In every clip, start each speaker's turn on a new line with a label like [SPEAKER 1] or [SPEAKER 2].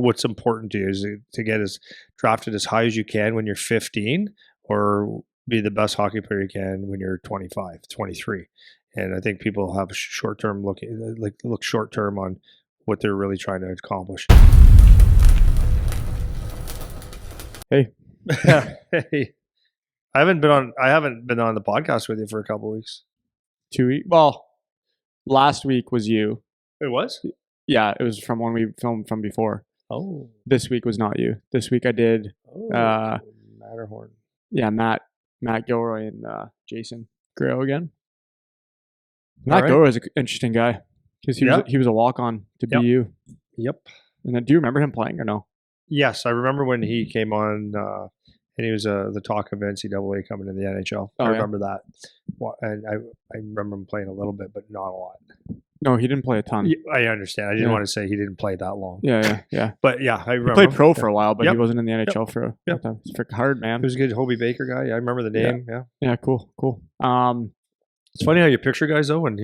[SPEAKER 1] what's important to you? Is it to get as drafted as high as you can when you're 15, or be the best hockey player you can when you're 25, 23? And I think people have short-term look short-term on what they're really trying to accomplish.
[SPEAKER 2] Hey.
[SPEAKER 1] Hey. I haven't been on the podcast with you for a couple of weeks.
[SPEAKER 2] 2 weeks. Well, last week was you.
[SPEAKER 1] It was?
[SPEAKER 2] Yeah, it was from when we filmed from before.
[SPEAKER 1] Oh.
[SPEAKER 2] This week was not you. This week I did
[SPEAKER 1] Matterhorn.
[SPEAKER 2] Yeah, Matt Gilroy and Jason Grail again. Matt Gilroy is an interesting guy because he was a walk-on to BU.
[SPEAKER 1] Yep.
[SPEAKER 2] And then, do you remember him playing or no?
[SPEAKER 1] Yes, I remember when he came on, and he was the talk of NCAA coming to the NHL. I remember that, and I remember him playing a little bit, but not a lot.
[SPEAKER 2] No, he didn't play a ton.
[SPEAKER 1] I understand. I didn't want to say he didn't play that long.
[SPEAKER 2] Yeah.
[SPEAKER 1] But yeah, I remember.
[SPEAKER 2] He played pro for a while, but he wasn't in the NHL for a time. It's freaking hard, man.
[SPEAKER 1] He was a good Hobie Baker guy. I remember the name.
[SPEAKER 2] Yeah. Cool.
[SPEAKER 1] It's funny how you picture guys though. When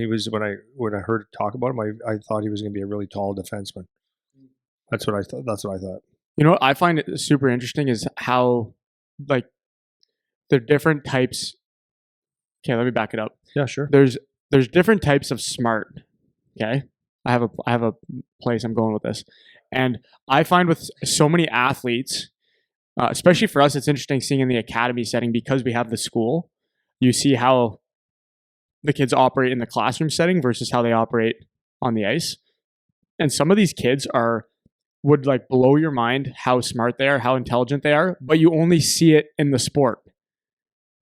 [SPEAKER 1] I heard talk about him, I thought he was going to be a really tall defenseman. That's what I thought.
[SPEAKER 2] You know what I find it super interesting is how, like, the different types. Okay, let me back it up.
[SPEAKER 1] Yeah, sure.
[SPEAKER 2] There's different types of smart. Okay, I have a place I'm going with this, and I find with so many athletes, especially for us, it's interesting seeing in the academy setting because we have the school. You see how the kids operate in the classroom setting versus how they operate on the ice, and some of these kids would like blow your mind how smart they are, how intelligent they are, but you only see it in the sport,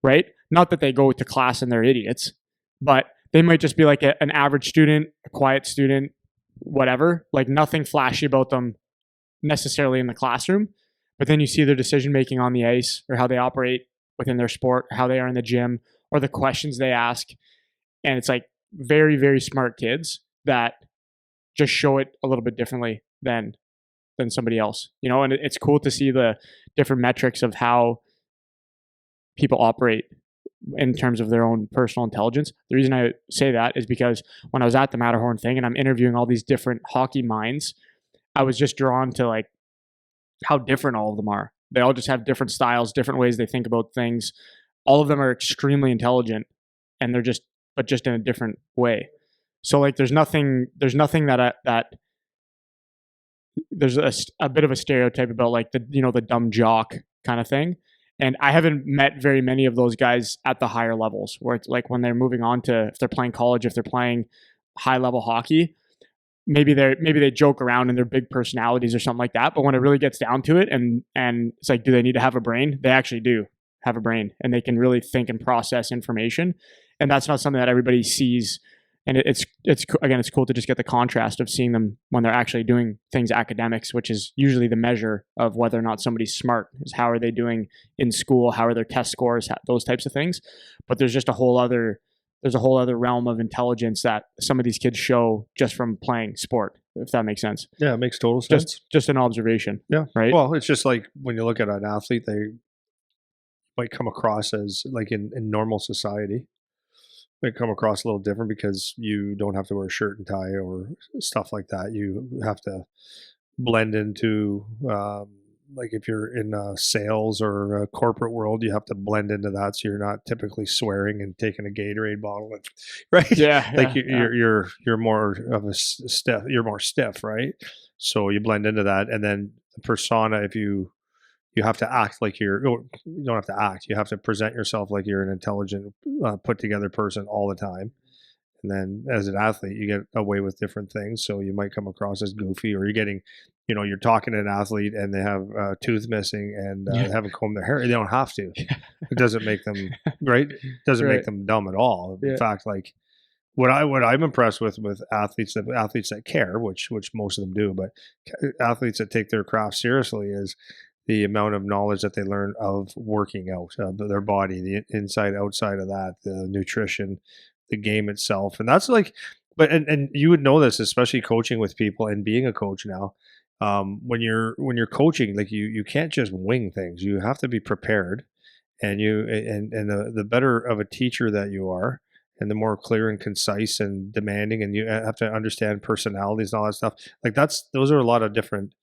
[SPEAKER 2] right? Not that they go to class and they're idiots, but they might just be like an average student, a quiet student, whatever, like nothing flashy about them necessarily in the classroom. But then you see their decision making on the ice or how they operate within their sport, how they are in the gym, or the questions they ask. And it's like very, very smart kids that just show it a little bit differently than somebody else, you know, and it's cool to see the different metrics of how people operate in terms of their own personal intelligence. The reason I say that is because when I was at the Matterhorn thing and I'm interviewing all these different hockey minds, I was just drawn to like how different all of them are. They all just have different styles, different ways they think about things. All of them are extremely intelligent and they're just in a different way. So like there's nothing that there's a bit of a stereotype about like the dumb jock kind of thing. And I haven't met very many of those guys at the higher levels where it's like when they're moving on to, if they're playing college, if they're playing high level hockey, maybe they joke around and they're big personalities or something like that. But when it really gets down to it and it's like, do they need to have a brain? They actually do have a brain and they can really think and process information. And that's not something that everybody sees. And it's cool to just get the contrast of seeing them when they're actually doing things academics, which is usually the measure of whether or not somebody's smart, is how are they doing in school, how are their test scores, those types of things. But there's just a whole other realm of intelligence that some of these kids show just from playing sport, if that makes sense.
[SPEAKER 1] Yeah, it makes total sense.
[SPEAKER 2] Just an observation.
[SPEAKER 1] Yeah.
[SPEAKER 2] Right.
[SPEAKER 1] Well, it's just like when you look at an athlete, they might come across as like in normal society. They come across a little different because you don't have to wear a shirt and tie or stuff like that. You have to blend into, like if you're in sales or a corporate world, you have to blend into that. So you're not typically swearing and taking a Gatorade bottle, right?
[SPEAKER 2] Yeah.
[SPEAKER 1] Like you're more of a stiff. You're more stiff, right? So you blend into that, and then the persona. If you have to act like you don't have to act. You have to present yourself like you're an intelligent, put together person all the time. And then as an athlete, you get away with different things. So you might come across as goofy, or you're getting, you're talking to an athlete and they have a tooth missing and they haven't combed their hair. They don't have to. It doesn't make them right. It doesn't make them dumb at all. In fact, like what I'm impressed with athletes that care, which most of them do, but athletes that take their craft seriously is the amount of knowledge that they learn of working out, their body, the inside, outside of that, the nutrition, the game itself. And that's like, and you would know this, especially coaching with people and being a coach now. When you're coaching, like you can't just wing things. You have to be prepared, and the better of a teacher that you are, and the more clear and concise and demanding, and you have to understand personalities and all that stuff. Like those are a lot of different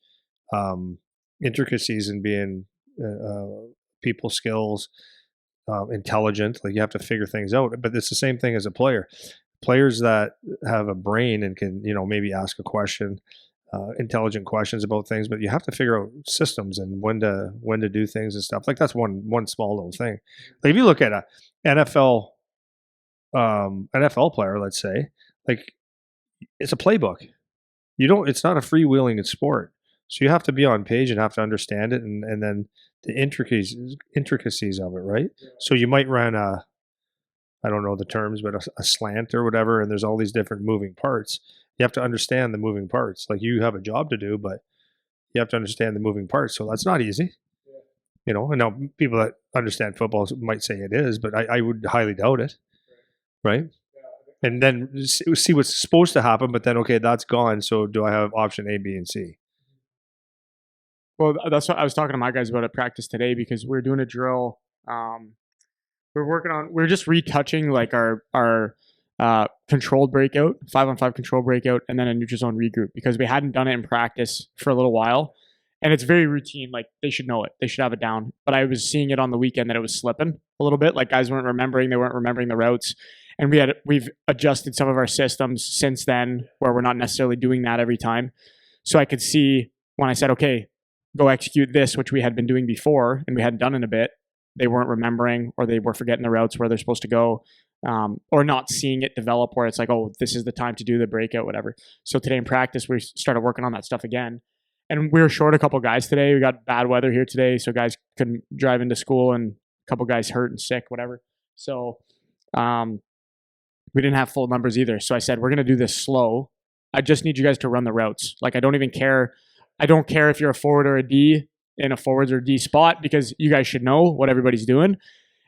[SPEAKER 1] intricacies in being people skills, intelligent. Like you have to figure things out. But it's the same thing as a player. Players that have a brain and can, maybe ask a question, intelligent questions about things, but you have to figure out systems and when to do things and stuff. Like that's one small little thing. Like if you look at a NFL player, let's say, like it's a playbook. It's not a freewheeling sport. So you have to be on page and have to understand it, and then the intricacies of it, right? So you might run I don't know the terms, but a slant or whatever, and there's all these different moving parts. You have to understand the moving parts. Like you have a job to do, but you have to understand the moving parts. So that's not easy. And now people that understand football might say it is, but I would highly doubt it, right? And then see what's supposed to happen, but then, okay, that's gone. So do I have option A, B, and C?
[SPEAKER 2] Well, that's what I was talking to my guys about at practice today, because we're doing a drill. We're just retouching like our controlled breakout, 5-on-5 control breakout, and then a neutral zone regroup, because we hadn't done it in practice for a little while. And it's very routine. Like they should know it. They should have it down. But I was seeing it on the weekend that it was slipping a little bit. Like guys weren't remembering. They weren't remembering the routes. And we've adjusted some of our systems since then where we're not necessarily doing that every time. So I could see when I said, okay, go execute this, which we had been doing before and we hadn't done in a bit, they weren't remembering, or they were forgetting the routes where they're supposed to go, or not seeing it develop where it's like, oh, this is the time to do the breakout, whatever. So today in practice, we started working on that stuff again. And we were short a couple guys today. We got bad weather here today, so guys couldn't drive into school, and a couple guys hurt and sick, whatever. So we didn't have full numbers either. So I said, we're going to do this slow. I just need you guys to run the routes. Like, I don't even care. I don't care if you're a forward or a D in a forwards or D spot, because you guys should know what everybody's doing.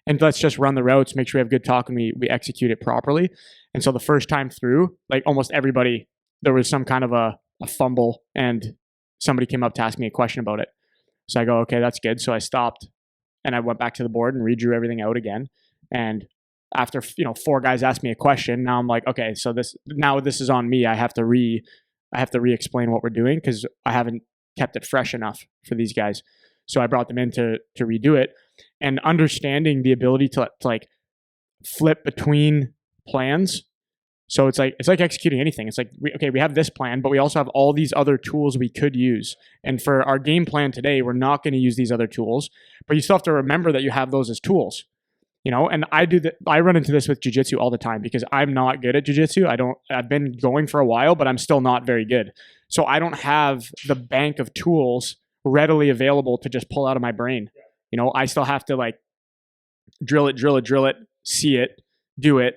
[SPEAKER 2] And let's just run the routes, make sure we have good talk, and we execute it properly. And so the first time through, like almost everybody, there was some kind of a fumble, and somebody came up to ask me a question about it. So I go, okay, that's good. So I stopped and I went back to the board and redrew everything out again. And after 4 guys asked me a question, now I'm like, okay, so this is on me. I have to re-explain what we're doing, because I haven't kept it fresh enough for these guys. So I brought them in to redo it, and understanding the ability to like flip between plans. So it's like executing anything. It's like, we have this plan, but we also have all these other tools we could use. And for our game plan today, we're not going to use these other tools, but you still have to remember that you have those as tools. And I run into this with jiu-jitsu all the time, because I'm not good at jiu-jitsu. I've been going for a while, but I'm still not very good. So I don't have the bank of tools readily available to just pull out of my brain. I still have to like drill it, see it, do it,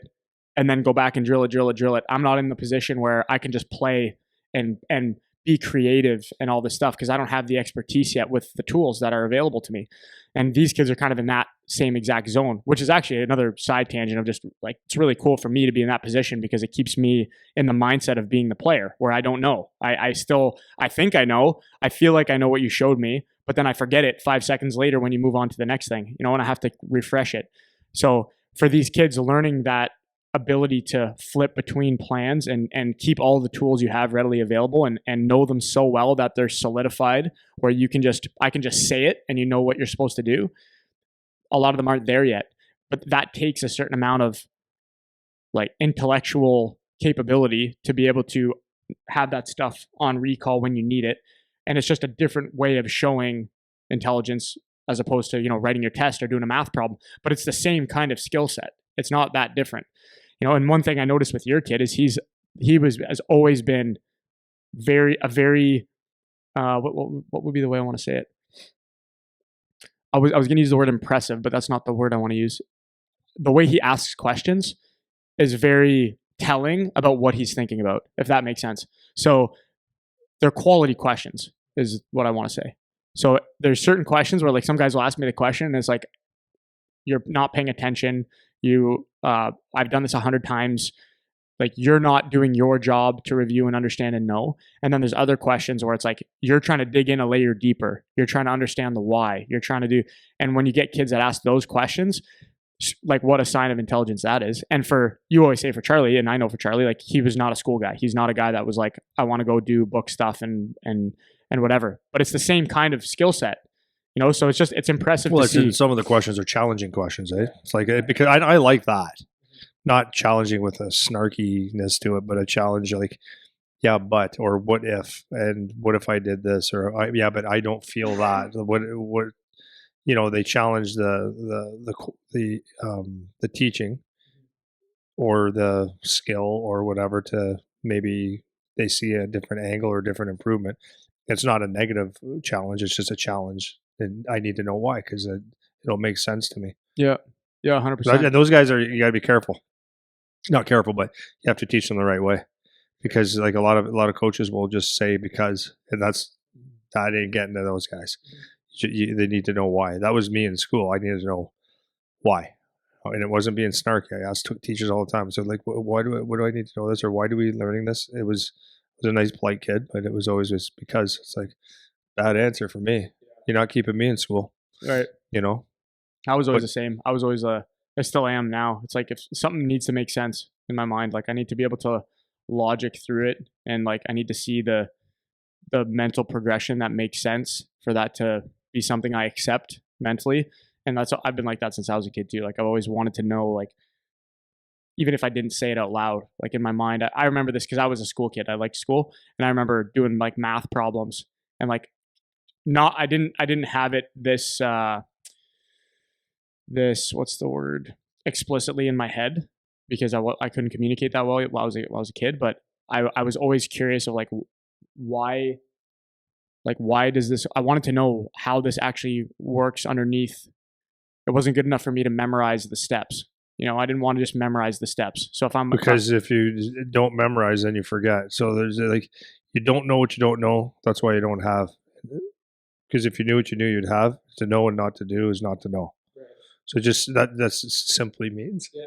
[SPEAKER 2] and then go back and drill it. I'm not in the position where I can just play and be creative and all this stuff, because I don't have the expertise yet with the tools that are available to me. And these kids are kind of in that same exact zone, which is actually another side tangent of just like, it's really cool for me to be in that position, because it keeps me in the mindset of being the player, where I don't know. I think I know. I feel like I know what you showed me, but then I forget it 5 seconds later when you move on to the next thing, and I have to refresh it. So for these kids, learning that ability to flip between plans and keep all the tools you have readily available and know them so well that they're solidified, where I can just say it and you know what you're supposed to do. A lot of them aren't there yet, but that takes a certain amount of like intellectual capability to be able to have that stuff on recall when you need it. And it's just a different way of showing intelligence, as opposed to, writing your test or doing a math problem, but it's the same kind of skill set. It's not that different. And one thing I noticed with your kid is has always been what would be the way I want to say it? I was going to use the word impressive, but that's not the word I want to use. The way he asks questions is very telling about what he's thinking about, if that makes sense. So they're quality questions is what I want to say. So there's certain questions where like some guys will ask me the question and it's like, you're not paying attention. I've done this 100 times. Like, you're not doing your job to review and understand and know. And then there's other questions where it's like, you're trying to dig in a layer deeper. You're trying to understand the why. You're trying to do, and when you get kids that ask those questions, like, what a sign of intelligence that is. And you always say for Charlie, and I know for Charlie, like, he was not a school guy. He's not a guy that was like, I want to go do book stuff and and whatever. But it's the same kind of skill set, so it's impressive
[SPEAKER 1] Well,
[SPEAKER 2] to see.
[SPEAKER 1] some of the questions are challenging questions, eh? It's like, because I like that. Not challenging with a snarkiness to it, but a challenge like, yeah, but, or what if, and what if I did this, or yeah, but I don't feel that. What they challenge the teaching or the skill or whatever to maybe they see a different angle or different improvement. It's not a negative challenge; it's just a challenge, and I need to know why because it'll make sense to me.
[SPEAKER 2] Yeah, 100%.
[SPEAKER 1] And those guys you got to be careful. Not careful, but you have to teach them the right way because like a lot of coaches will just say because, and that ain't getting to those guys. They need to know why. That was me in school. I needed to know why, and it wasn't being snarky. I asked teachers all the time. So like, what do I need to know this, or why do we learning this? It was a nice polite kid, but it was always just because. It's like bad answer for me. You're not keeping me in school,
[SPEAKER 2] Right. I was always the same. I was always I still am now. It's like if something needs to make sense in my mind, like I need to be able to logic through it, and like I need to see the mental progression that makes sense for that to be something I accept mentally. And I've been like that since I was a kid too. Like I've always wanted to know, like, even if I didn't say it out loud, like in my mind, I remember this because I was a school kid. I liked school, and I remember doing like math problems, and like I didn't have it this what's the word, explicitly in my head because I couldn't communicate that well while I was a kid. But I was always curious of like why does this, I wanted to know how this actually works underneath. It wasn't good enough for me to memorize the steps. I didn't want to just memorize the steps. So
[SPEAKER 1] if you don't memorize, then you forget. So there's like, you don't know what you don't know. That's why you don't have. Because if you knew what you knew you'd have, to know and not to do is not to know. Right. So just that's simply means. Yeah.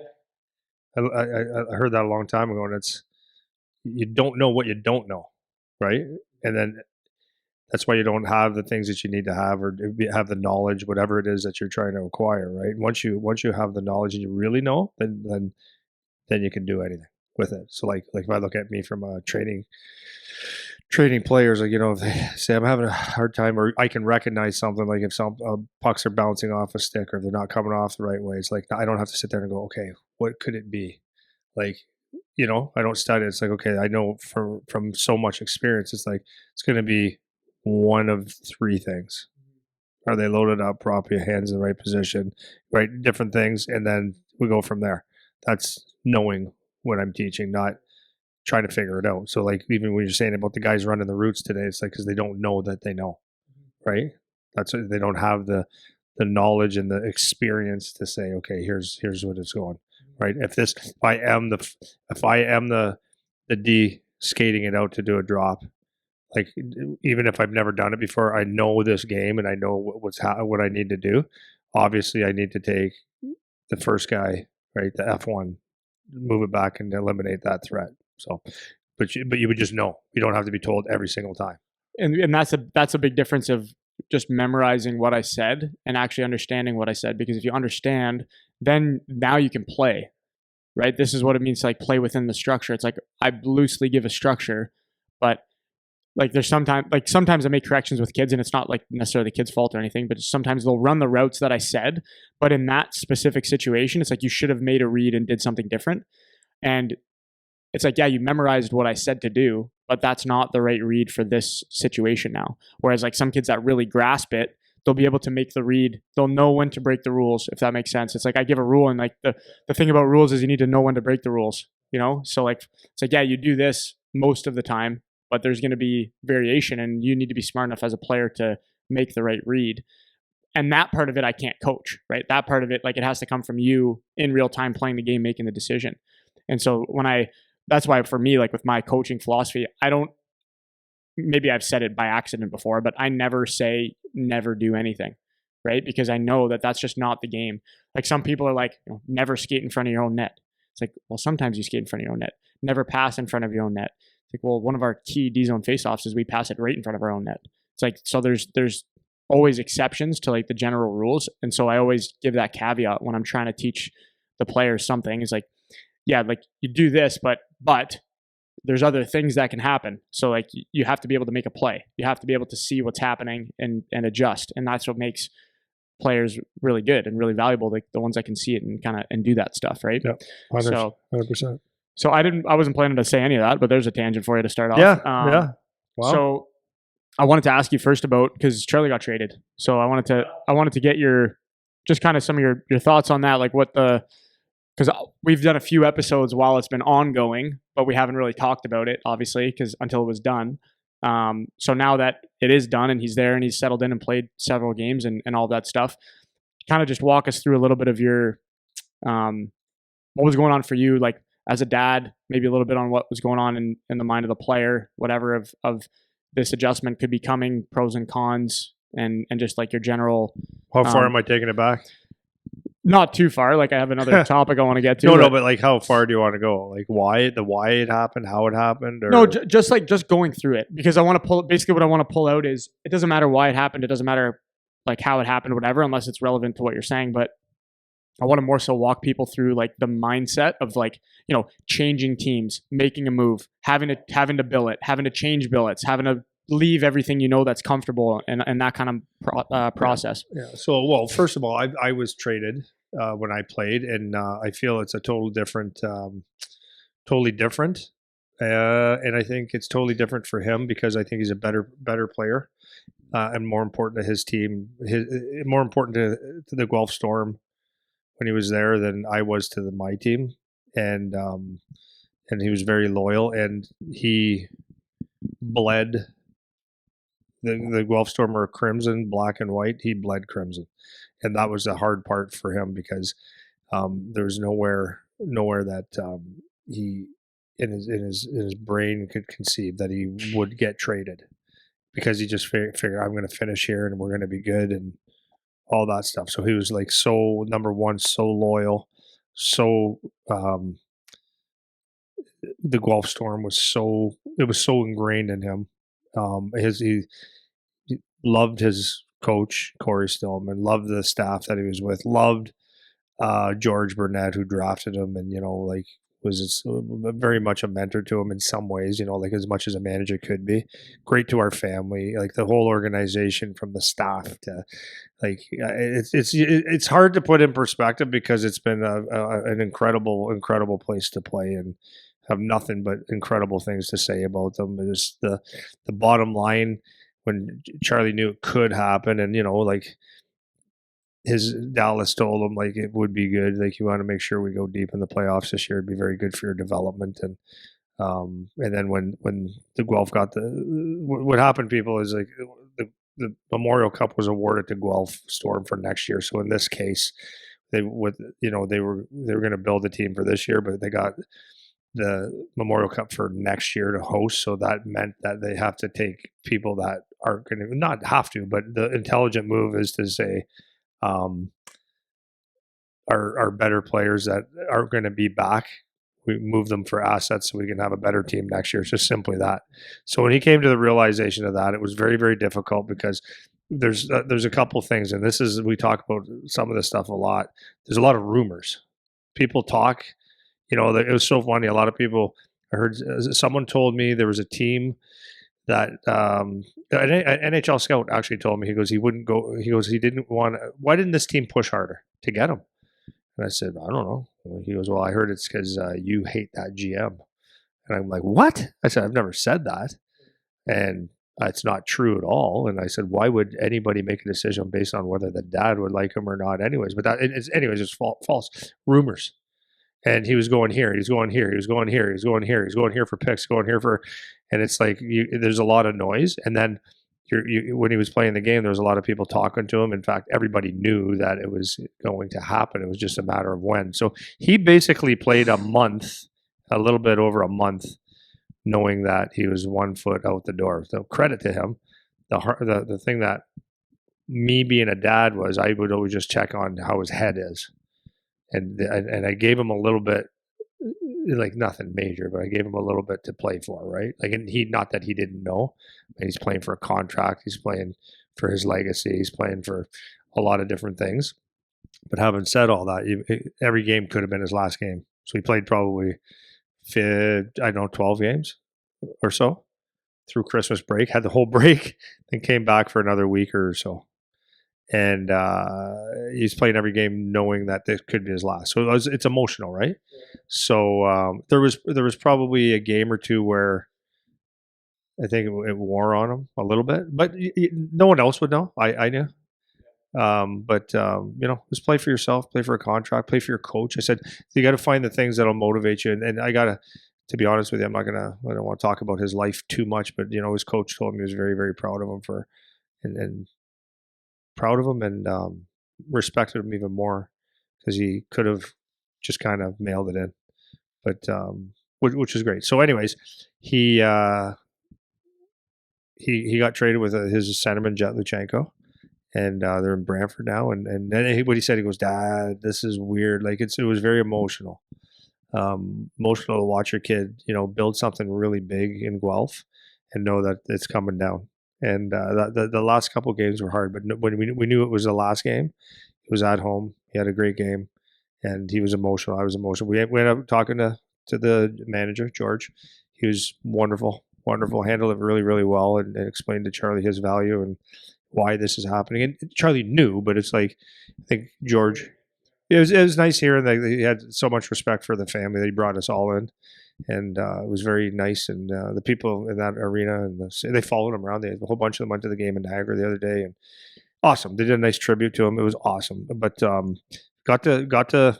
[SPEAKER 1] I heard that a long time ago, and it's, you don't know what you don't know, right? And then that's why you don't have the things that you need to have, or have the knowledge, whatever it is that you're trying to acquire, right? Once you have the knowledge and you really know, then you can do anything with it. So like if I look at me from a training players, like, if they say I'm having a hard time, or I can recognize something, like if some pucks are bouncing off a stick or they're not coming off the right way, it's like I don't have to sit there and go, okay, what could it be? Like, I don't study. It's like, okay, I know from so much experience, it's like it's going to be one of three things. Are they loaded up properly, hands in the right position, right? Different things, and then we go from there. That's knowing what I'm teaching, not trying to figure it out. So like even when you're saying about the guys running the routes today, it's like because they don't know that they know, right? That's they don't have the knowledge and the experience to say, okay, here's what it's going, right? If I am the D skating it out to do a drop, like even if I've never done it before, I know this game and I know what I need to do. Obviously, I need to take the first guy, right, the F1, move it back and eliminate that threat. So, but you would just know. You don't have to be told every single time.
[SPEAKER 2] And that's a big difference of just memorizing what I said and actually understanding what I said. Because if you understand, then now you can play, right? This is what it means to like play within the structure. It's like I loosely give a structure, but like there's sometimes I make corrections with kids, and it's not like necessarily the kid's fault or anything, but sometimes they'll run the routes that I said, but in that specific situation, it's like you should have made a read and did something different. And it's like, yeah, you memorized what I said to do, but that's not the right read for this situation now. Whereas like some kids that really grasp it, they'll be able to make the read. They'll know when to break the rules, if that makes sense. It's like I give a rule, and like the thing about rules is you need to know when to break the rules, So like it's like, yeah, you do this most of the time, but there's going to be variation, and you need to be smart enough as a player to make the right read. And that part of it I can't coach, right? That part of it, like it has to come from you in real time playing the game, making the decision. And so that's why for me, like with my coaching philosophy, maybe I've said it by accident before, but I never say never do anything, right? Because I know that that's just not the game. Like some people are like, never skate in front of your own net. It's like, well, sometimes you skate in front of your own net. Never pass in front of your own net. It's like, well, one of our key D-zone faceoffs is we pass it right in front of our own net. It's like, so there's always exceptions to like the general rules. And so I always give that caveat when I'm trying to teach the players something. It's like, yeah, like you do this, but there's other things that can happen. So like you have to be able to make a play. You have to be able to see what's happening and adjust. And that's what makes players really good and really valuable. Like the ones that can see it and kind of and do that stuff, right?
[SPEAKER 1] Yep. 100%.
[SPEAKER 2] So I wasn't planning to say any of that, but there's a tangent for you to start off.
[SPEAKER 1] Yeah.
[SPEAKER 2] Wow. So I wanted to ask you first about, because Charlie got traded. So I wanted to get your just kind of some of your thoughts on that, like what the, because we've done a few episodes while it's been ongoing, but we haven't really talked about it, obviously, because until it was done. So now that it is done and he's there and he's settled in and played several games and all that stuff, kind of just walk us through a little bit of your, what was going on for you, like as a dad, maybe a little bit on what was going on in the mind of the player, whatever of this adjustment could be coming, pros and cons, and just like your general.
[SPEAKER 1] How far am I taking it back?
[SPEAKER 2] Not too far. Like I have another topic I want to get to.
[SPEAKER 1] No, but like how far do you want to go? Like why it happened, how it happened? Or?
[SPEAKER 2] No, just going through it, because I want to pull. Basically, what I want to pull out is it doesn't matter why it happened. It doesn't matter like how it happened, whatever, unless it's relevant to what you're saying. But I want to more so walk people through like the mindset of like, you know, changing teams, making a move, having to billet, having to change billets, having to leave everything, you know, that's comfortable and that kind of process.
[SPEAKER 1] Yeah. So, well, first of all, I was traded when I played, and I feel it's a totally different. And I think it's totally different for him because I think he's a better player, and more important to his team, more important to the Guelph Storm when he was there than I was to my team, and he was very loyal, and he bled. The Guelph Storm were crimson, black and white. He bled crimson, and that was the hard part for him because there was nowhere that he in his brain could conceive that he would get traded, because he just figured I'm going to finish here and we're going to be good and all that stuff. So he was like so, number one, so loyal, so the Guelph Storm was so ingrained in him. He loved his coach Corey Stillman, loved the staff that he was with, loved George Burnett, who drafted him, and you know, like was very much a mentor to him in some ways, you know, like as much as a manager could be. Great to our family, like the whole organization from the staff to like it's hard to put in perspective because it's been an incredible place to play and have nothing but incredible things to say about them. It's the bottom line when Charlie knew it could happen, and you know, like his Dallas told him like it would be good. Like you want to make sure we go deep in the playoffs this year. It'd be very good for your development. And then when the Guelph got what happened, people, is like the Memorial Cup was awarded to Guelph Storm for next year. So in this case, they were going to build a team for this year, but they got the Memorial Cup for next year to host. So that meant that they have to take people that are going to, not have to, but the intelligent move is to say, are better players that are going to be back. We move them for assets so we can have a better team next year. It's just simply that. So when he came to the realization of that, it was very, very difficult because there's a couple things, and we talk about some of this stuff a lot. There's a lot of rumors. People talk. You know, it was so funny. A lot of people, I heard someone told me there was a team that an NHL scout actually told me, he goes, he wouldn't go. He goes, he didn't want. Why didn't this team push harder to get him? And I said, I don't know. He goes, well, I heard it's because you hate that GM. And I'm like, what? I said, I've never said that, and it's not true at all. And I said, why would anybody make a decision based on whether the dad would like him or not? Anyways, but it's false rumors. And he was going here, he's going here, he was going here, he's going here, he's going here for picks, going here for, and it's like there's a lot of noise. And then when he was playing the game, there was a lot of people talking to him. In fact, everybody knew that it was going to happen. It was just a matter of when. So he basically played a little bit over a month, knowing that he was 1 foot out the door. So credit to him. The thing that me being a dad was, I would always just check on how his head is. And I gave him a little bit, like nothing major, but I gave him a little bit to play for, right? Like, and not that he didn't know, but he's playing for a contract, he's playing for his legacy, he's playing for a lot of different things. But having said all that, every game could have been his last game. So he played probably I don't know, 12 games or so through Christmas break, had the whole break, then came back for another week or so. And he's playing every game knowing that this could be his last. So it's emotional, right? So there was probably a game or two where I think it wore on him a little bit, but no one else would know. I knew. But you know, just play for yourself, play for a contract, play for your coach. I said, you got to find the things that'll motivate you. And I got to be honest with you, I don't want to talk about his life too much, but you know, his coach told me he was very, very proud of him and proud of him and respected him even more because he could have just kind of mailed it in, but which is great. So anyways, he got traded with his centerman, Jet Luchenko. And they're in Brantford now. And then what he said, he goes, "Dad, this is weird." Like it was very emotional, emotional to watch your kid, you know, build something really big in Guelph, and know that it's coming down. And the last couple of games were hard, but when we knew it was the last game, he was at home. He had a great game, and he was emotional. I was emotional. We ended up talking to the manager, George. He was wonderful, wonderful. Handled it really, really well, and explained to Charlie his value and why this is happening. And Charlie knew, but it's like, I think George, it was nice hearing that he had so much respect for the family that he brought us all in. And it was very nice. And the people in that arena, and they followed him around. A whole bunch of them went to the game in Niagara the other day, and awesome. They did a nice tribute to him. It was awesome. But got to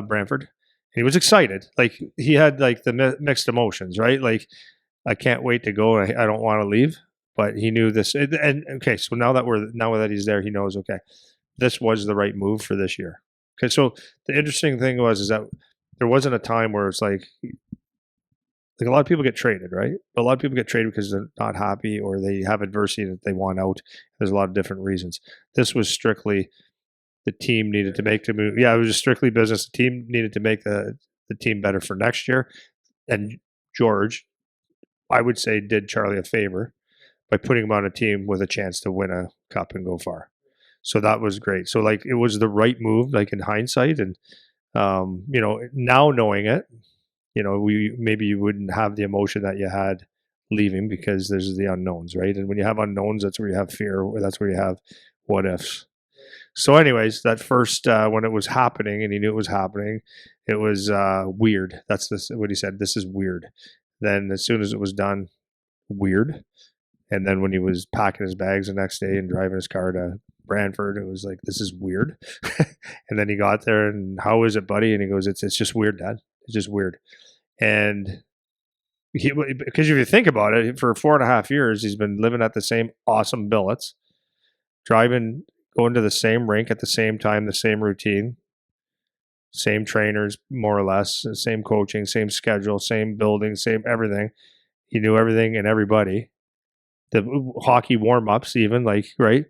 [SPEAKER 1] Brantford, and he was excited. Like he had like the mixed emotions, right? Like, I can't wait to go. I don't want to leave. But he knew this, and okay. So now that he's there, he knows. Okay, this was the right move for this year. Okay, so the interesting thing is that there wasn't a time where it's like a lot of people get traded, right? But a lot of people get traded because they're not happy or they have adversity that they want out. There's a lot of different reasons. This was strictly the team needed to make the move. Yeah, it was just strictly business. The team needed to make the team better for next year, and George, I would say, did Charlie a favor by putting him on a team with a chance to win a cup and go far. So that was great. So like it was the right move, like in hindsight, and you know, now knowing it, you know, maybe you wouldn't have the emotion that you had leaving because there's the unknowns, right? And when you have unknowns, that's where you have fear. That's where you have what ifs. So, anyways, that first when it was happening, and he knew it was happening, it was weird. That's what he said. This is weird. Then, as soon as it was done, weird. And then when he was packing his bags the next day and driving his car to Brantford, it was like, this is weird. And then he got there and, how is it, buddy? And he goes, it's just weird, Dad. It's just weird. And because if you think about it, for 4.5 years, he's been living at the same awesome billets, going to the same rink at the same time, the same routine, same trainers, more or less, same coaching, same schedule, same building, same everything. He knew everything and everybody. The hockey warm-ups, even, like, right,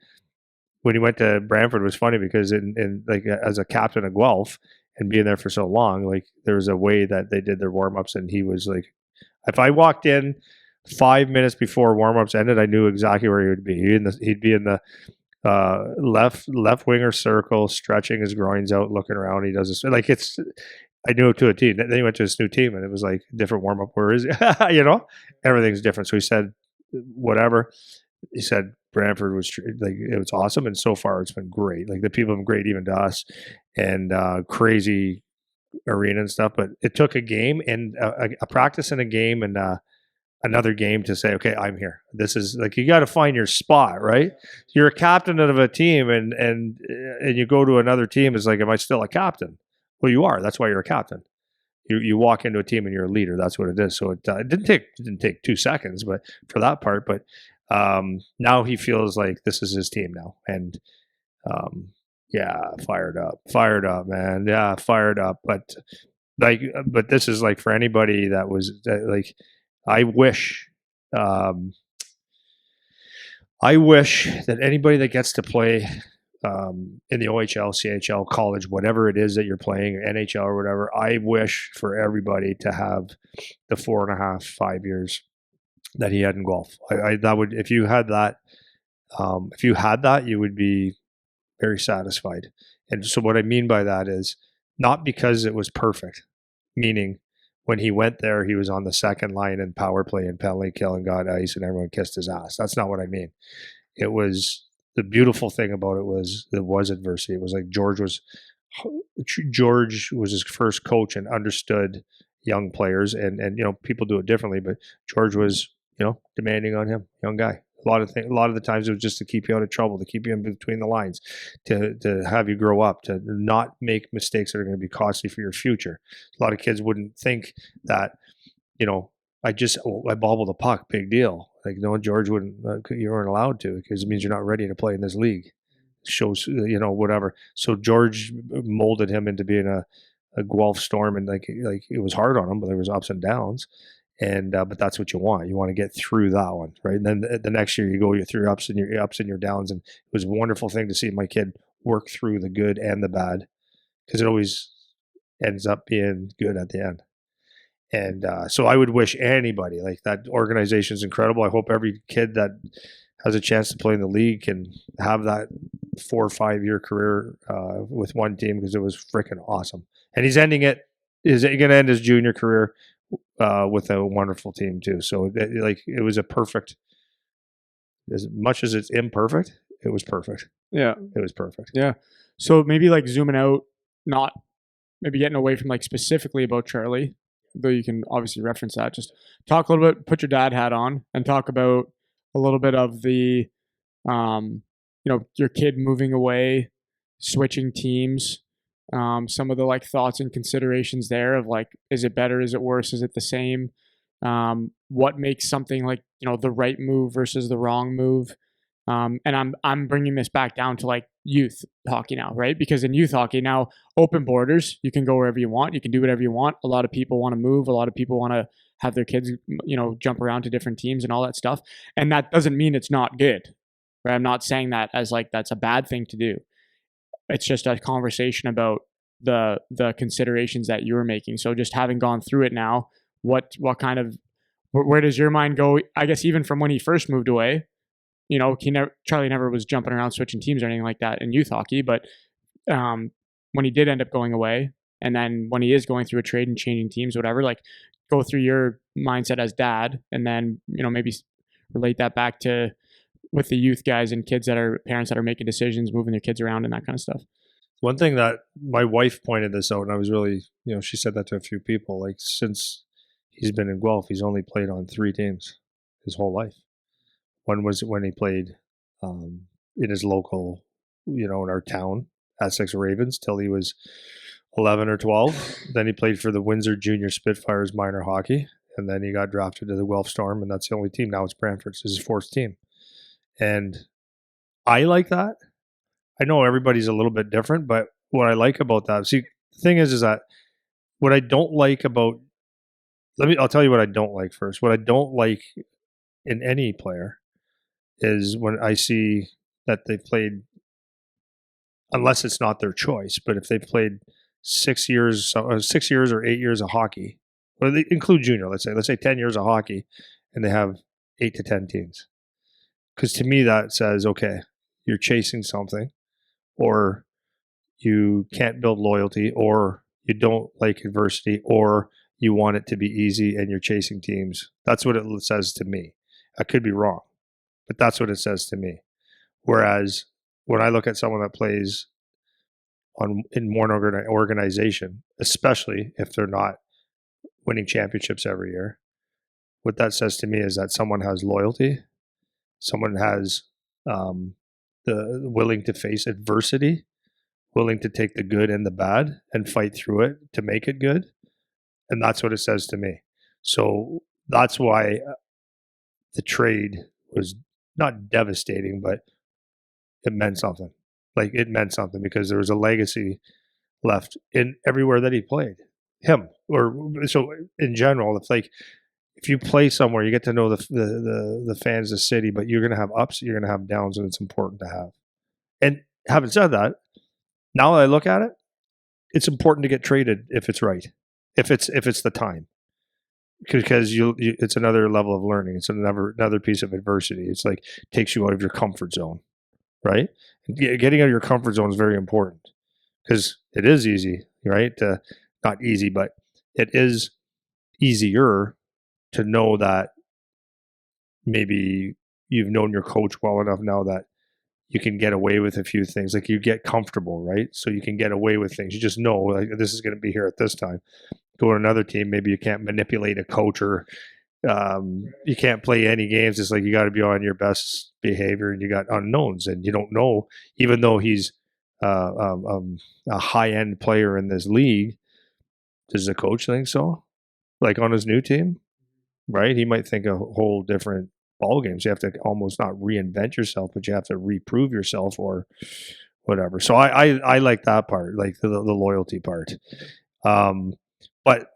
[SPEAKER 1] when he went to Brantford, was funny because in like as a captain of Guelph and being there for so long, like there was a way that they did their warm-ups, and he was like, if I walked in 5 minutes before warm-ups ended, I knew exactly where he would be. He'd be in the left winger circle, stretching his groins out, looking around. He does this like it's. I knew it to a T. Then he went to his new team, and it was like a different warm-up. Where is he? You know, everything's different. So he said, whatever. He said Brantford was like, it was awesome, and so far it's been great. Like the people have been great, even to us, and crazy arena and stuff. But it took a game and a practice and a game and another game to say, okay, I'm here. This is like, you got to find your spot, right? You're a captain of a team, and you go to another team. It's like, am I still a captain? Well, you are. That's why you're a captain. You walk into a team and you're a leader. That's what it is. So it didn't take 2 seconds, but for that part. But now he feels like this is his team now, and yeah, fired up, man. Yeah, fired up. But this is like for anybody that was like, I wish that anybody that gets to play in the OHL, CHL, college, whatever it is that you're playing, or NHL or whatever, I wish for everybody to have the 4.5, 5 years that he had in Guelph. That would, if you had that, you would be very satisfied. And so what I mean by that is not because it was perfect, meaning when he went there, he was on the second line in power play and penalty kill and got ice and everyone kissed his ass. That's not what I mean. It was the beautiful thing about it was adversity. It was like George was his first coach and understood young players and people do it differently, but George was demanding on him, young guy. A lot of the times it was just to keep you out of trouble, to keep you in between the lines, to have you grow up, to not make mistakes that are going to be costly for your future. A lot of kids wouldn't think that, I bobbled a puck, big deal. Like, no, George wouldn't. You weren't allowed to because it means you're not ready to play in this league. Shows whatever. So George molded him into being a Guelph Storm, and like it was hard on him, but there was ups and downs. And but that's what you want. You want to get through that one, right? And then the next year you go through your ups and your downs, and it was a wonderful thing to see my kid work through the good and the bad, because it always ends up being good at the end. And so I would wish anybody, like, that organization is incredible. I hope every kid that has a chance to play in the league can have that 4 or 5 year career with one team, because it was freaking awesome. And he's ending it. Is going to end his junior career with a wonderful team too. So it was a perfect. As much as it's imperfect, it was perfect.
[SPEAKER 2] Yeah,
[SPEAKER 1] it was perfect.
[SPEAKER 2] Yeah. So maybe like zooming out, not maybe getting away from like specifically about Charlie, though you can obviously reference that. Just talk a little bit, put your dad hat on, and talk about a little bit of the, your kid moving away, switching teams, some of the like thoughts and considerations there of like, is it better? Is it worse? Is it the same? What makes something like, the right move versus the wrong move? And I'm bringing this back down to like youth hockey now, right? Because in youth hockey now, open borders, you can go wherever you want, you can do whatever you want. A lot of people want to move, a lot of people want to have their kids, jump around to different teams and all that stuff. And that doesn't mean it's not good, right? I'm not saying that as like that's a bad thing to do. It's just a conversation about the considerations that you were making. So just having gone through it now, what kind of, where does your mind go? I guess even from when he first moved away. Charlie never was jumping around switching teams or anything like that in youth hockey, but when he did end up going away, and then when he is going through a trade and changing teams, whatever, like go through your mindset as dad, and then maybe relate that back to with the youth guys and kids that are parents that are making decisions, moving their kids around and that kind of stuff.
[SPEAKER 1] One thing that my wife pointed this out, and I was really, she said that to a few people, like, since he's been in Guelph, he's only played on 3 teams his whole life. One was when he played in his local, in our town, Essex Ravens, till he was 11 or 12. Then he played for the Windsor Junior Spitfires minor hockey, and then he got drafted to the Guelph Storm, and that's the only team. Now it's Brantford's his 4th team. And I like that. I know everybody's a little bit different, but what I like about that, see, the thing is that what I don't like about, I'll tell you what I don't like first. What I don't like in any player is when I see that they've played, unless it's not their choice, but if they've played 6 years or 8 years of hockey, or they include junior, let's say 10 years of hockey, and they have 8 to 10 teams. Because to me, that says, okay, you're chasing something, or you can't build loyalty, or you don't like adversity, or you want it to be easy and you're chasing teams. That's what it says to me. I could be wrong, but that's what it says to me. Whereas when I look at someone that plays in one organization, especially if they're not winning championships every year, what that says to me is that someone has loyalty, someone has the willing to face adversity, willing to take the good and the bad and fight through it to make it good. And that's what it says to me. So that's why the trade was not devastating, but it meant something. Like, it meant something because there was a legacy left in everywhere that he played. Him, or so in general, if you play somewhere, you get to know the fans, the city, but you're going to have ups, you're going to have downs, and it's important to have. And having said that, now that I look at it, it's important to get traded if it's right, if it's the time, because it's another level of learning. It's another piece of adversity. It's like takes you out of your comfort zone, right? Getting out of your comfort zone is very important because it is easy, right? Not easy, but it is easier to know that maybe you've known your coach well enough now that you can get away with a few things. Like you get comfortable, right? So you can get away with things. You just know like this is going to be here at this time. Go to another team, maybe you can't manipulate a coach or you can't play any games. It's like you got to be on your best behavior, and you got unknowns, and you don't know. Even though he's a high end player in this league, does the coach think so? Like on his new team, right? He might think a whole different ball games. You have to almost not reinvent yourself, but you have to reprove yourself or whatever. So I like that part, like the loyalty part. But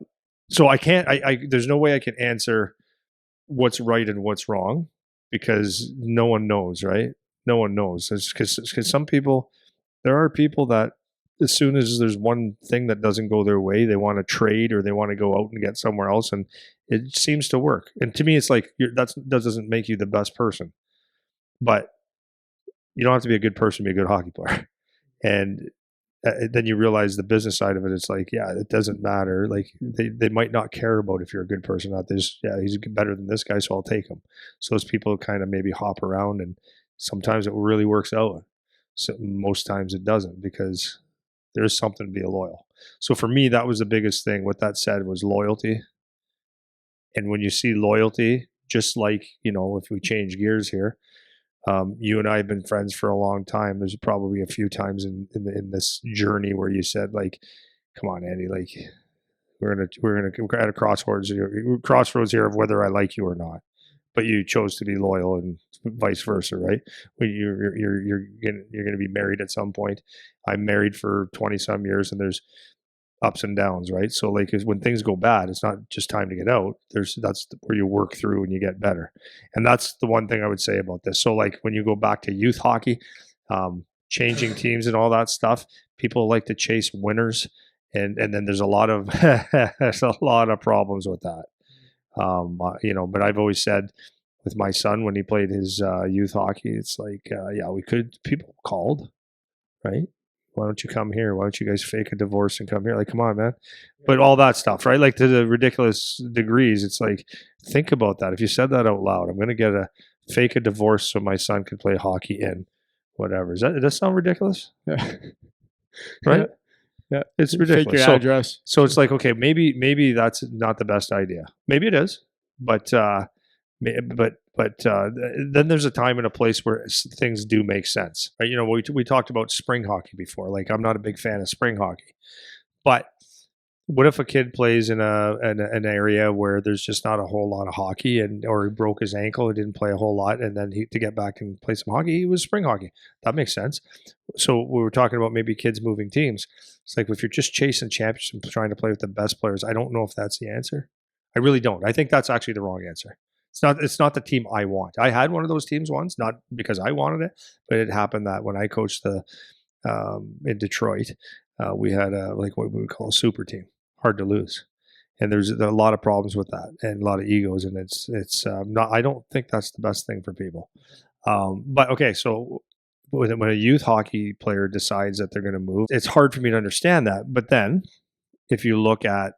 [SPEAKER 1] so I can't. There's no way I can answer what's right and what's wrong because no one knows, right? No one knows. Because some people, there are people that as soon as there's one thing that doesn't go their way, they want to trade or they want to go out and get somewhere else, and it seems to work. And to me, it's like that doesn't make you the best person, but you don't have to be a good person to be a good hockey player. And then you realize the business side of it. It's like, yeah, it doesn't matter. Like they might not care about if you're a good person or not. There's, yeah, he's better than this guy, so I'll take him. So those people kind of maybe hop around, and sometimes it really works out. So most times it doesn't because there's something to be loyal. So for me, that was the biggest thing. What that said was loyalty. And when you see loyalty, just like, if we change gears here, you and I have been friends for a long time. There's probably a few times in this journey where you said, like, "Come on, Andy, like we're at a crossroads here of whether I like you or not." But you chose to be loyal, and vice versa, right? When you're gonna be married at some point. I'm married for 20 some years, and there's ups and downs, right? So like when things go bad, it's not just time to get out. That's where you work through and you get better. And that's the one thing I would say about this. So like when you go back to youth hockey, changing teams and all that stuff, people like to chase winners, and then there's a lot of there's a lot of problems with that. But I've always said with my son when he played his youth hockey, it's like, yeah, people called, right? Why don't you come here? Why don't you guys fake a divorce and come here? Like, come on, man. But all that stuff, right? Like to the ridiculous degrees, it's like, think about that. If you said that out loud, I'm going to get a fake a divorce so my son can play hockey in whatever. Does that sound ridiculous?
[SPEAKER 2] Yeah.
[SPEAKER 1] Right?
[SPEAKER 2] Yeah.
[SPEAKER 1] It's ridiculous.
[SPEAKER 2] Fake your address.
[SPEAKER 1] So it's like, okay, maybe that's not the best idea. Maybe it is, but then there's a time and a place where things do make sense. Right? We talked about spring hockey before. Like I'm not a big fan of spring hockey, but what if a kid plays in an area where there's just not a whole lot of hockey, or he broke his ankle, he didn't play a whole lot, and then to get back and play some hockey, it was spring hockey. That makes sense. So we were talking about maybe kids moving teams. It's like if you're just chasing championships and trying to play with the best players, I don't know if that's the answer. I really don't. I think that's actually the wrong answer. It's not the team I want. I had one of those teams once, not because I wanted it, but it happened that when I coached in Detroit, we had like what we would call a super team, hard to lose, and there's a lot of problems with that and a lot of egos, and it's not. I don't think that's the best thing for people. But okay, so when a youth hockey player decides that they're going to move, it's hard for me to understand that. But then, if you look at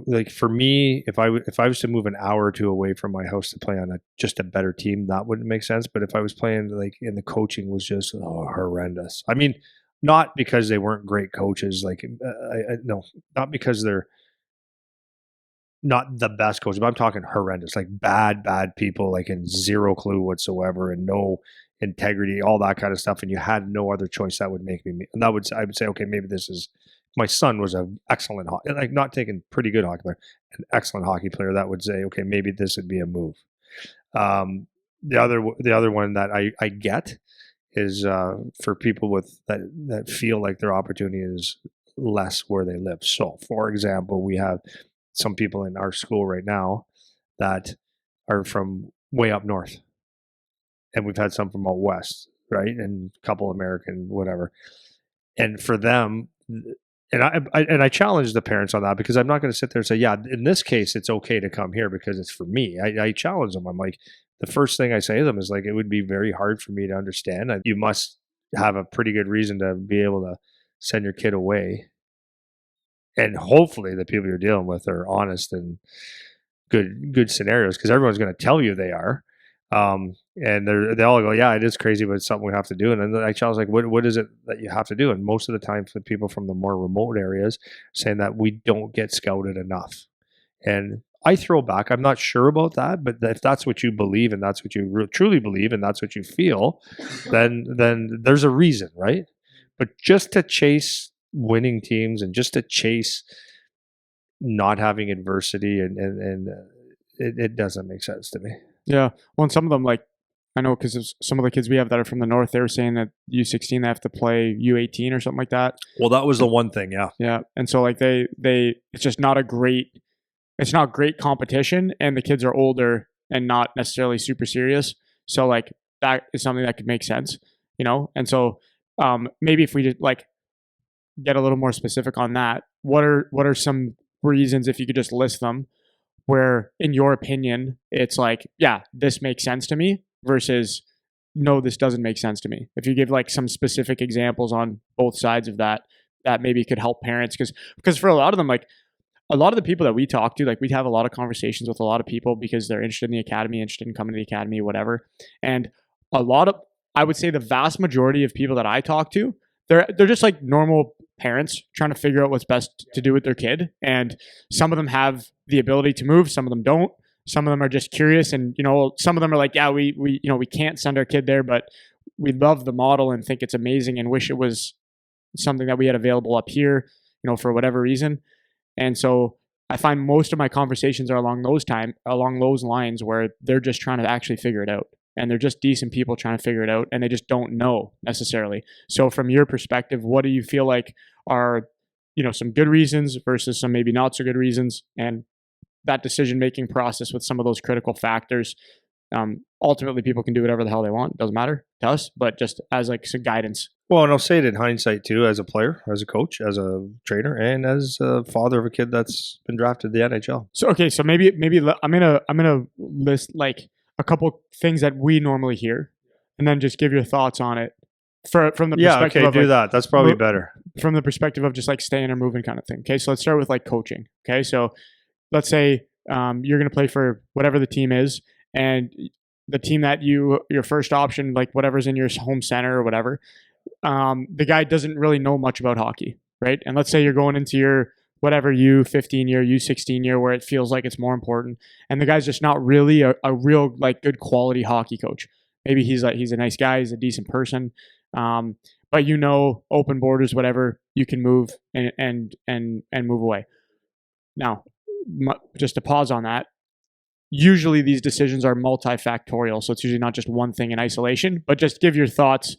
[SPEAKER 1] like for me, if I was to move an hour or two away from my house to play on just a better team, that wouldn't make sense. But if I was playing like and the coaching was just horrendous. I mean, not because they weren't great coaches, like no, not because they're not the best coaches, but I'm talking horrendous, like bad people, like in zero clue whatsoever and no integrity, all that kind of stuff. And you had no other choice that would make me, and I would say, okay, maybe this is. My son was an excellent hockey, like not taking pretty good hockey player, an excellent hockey player. That would say, okay, maybe this would be a move. The other one that I get is for people with that feel like their opportunity is less where they live. So, for example, we have some people in our school right now that are from way up north, and we've had some from out west, right, and a couple American, whatever. And for them. And I challenge the parents on that because I'm not going to sit there and say, yeah, in this case, it's okay to come here because it's for me. I challenge them. I'm like, the first thing I say to them is like, it would be very hard for me to understand. You must have a pretty good reason to be able to send your kid away and hopefully the people you're dealing with are honest and good scenarios, because everyone's going to tell you they are. And they all go, yeah, it is crazy, but it's something we have to do. And then the child's like, what is it that you have to do? And most of the time, for people from the more remote areas, saying that we don't get scouted enough. And I throw back, I'm not sure about that, but if that's what you believe and that's what you truly believe and that's what you feel, then there's a reason, right? But just to chase winning teams and just to chase not having adversity and it doesn't make sense to me.
[SPEAKER 2] Yeah. Well, and some of them, like, I know because some of the kids we have that are from the north, they were saying that U16 they have to play U18 or something like that.
[SPEAKER 1] Well, that was the one thing, yeah.
[SPEAKER 2] Yeah, and so like they it's just not a great, it's not great competition, and the kids are older and not necessarily super serious. So like that is something that could make sense, you know. And so maybe if we just like get a little more specific on that, what are some reasons, if you could just list them, where in your opinion it's like, yeah, this makes sense to me versus no, this doesn't make sense to me. If you give like some specific examples on both sides of that, that maybe could help parents, because for a lot of them, like a lot of the people that we talk to, like we have a lot of conversations with a lot of people because they're interested in the academy, interested in coming to the academy, whatever. And a lot of, I would say the vast majority of people that I talk to, they're just like normal parents trying to figure out what's best to do with their kid. And some of them have the ability to move, some of them don't. Some of them are just curious, and you know, some of them are like, yeah, we you know, we can't send our kid there, but we love the model and think it's amazing and wish it was something that we had available up here, you know, for whatever reason. And so I find most of my conversations are along those lines, where they're just trying to actually figure it out. And they're just decent people trying to figure it out, and they just don't know necessarily. So from your perspective, what do you feel like are, you know, some good reasons versus some maybe not so good reasons, and that decision-making process with some of those critical factors? Ultimately, people can do whatever the hell they want. It doesn't matter to us, but just as like some guidance.
[SPEAKER 1] Well, and I'll say it in hindsight too, as a player, as a coach, as a trainer, and as a father of a kid that's been drafted to the NHL.
[SPEAKER 2] So okay, so maybe I'm gonna list like a couple things that we normally hear, and then just give your thoughts on it from the perspective
[SPEAKER 1] okay,
[SPEAKER 2] of
[SPEAKER 1] do
[SPEAKER 2] like,
[SPEAKER 1] that. That's probably better.
[SPEAKER 2] From the perspective of just like staying or moving kind of thing. Okay, so let's start with like coaching. Okay, so let's say you're going to play for whatever the team is, and the team that your first option, like whatever's in your home center or whatever, the guy doesn't really know much about hockey, right? And let's say you're going into your whatever U15 year, U16 year, where it feels like it's more important, and the guy's just not really a real like good quality hockey coach. Maybe he's a nice guy, he's a decent person, but you know, open borders, whatever, you can move and move away. Now, just to pause on that, usually these decisions are multifactorial, so it's usually not just one thing in isolation, but just give your thoughts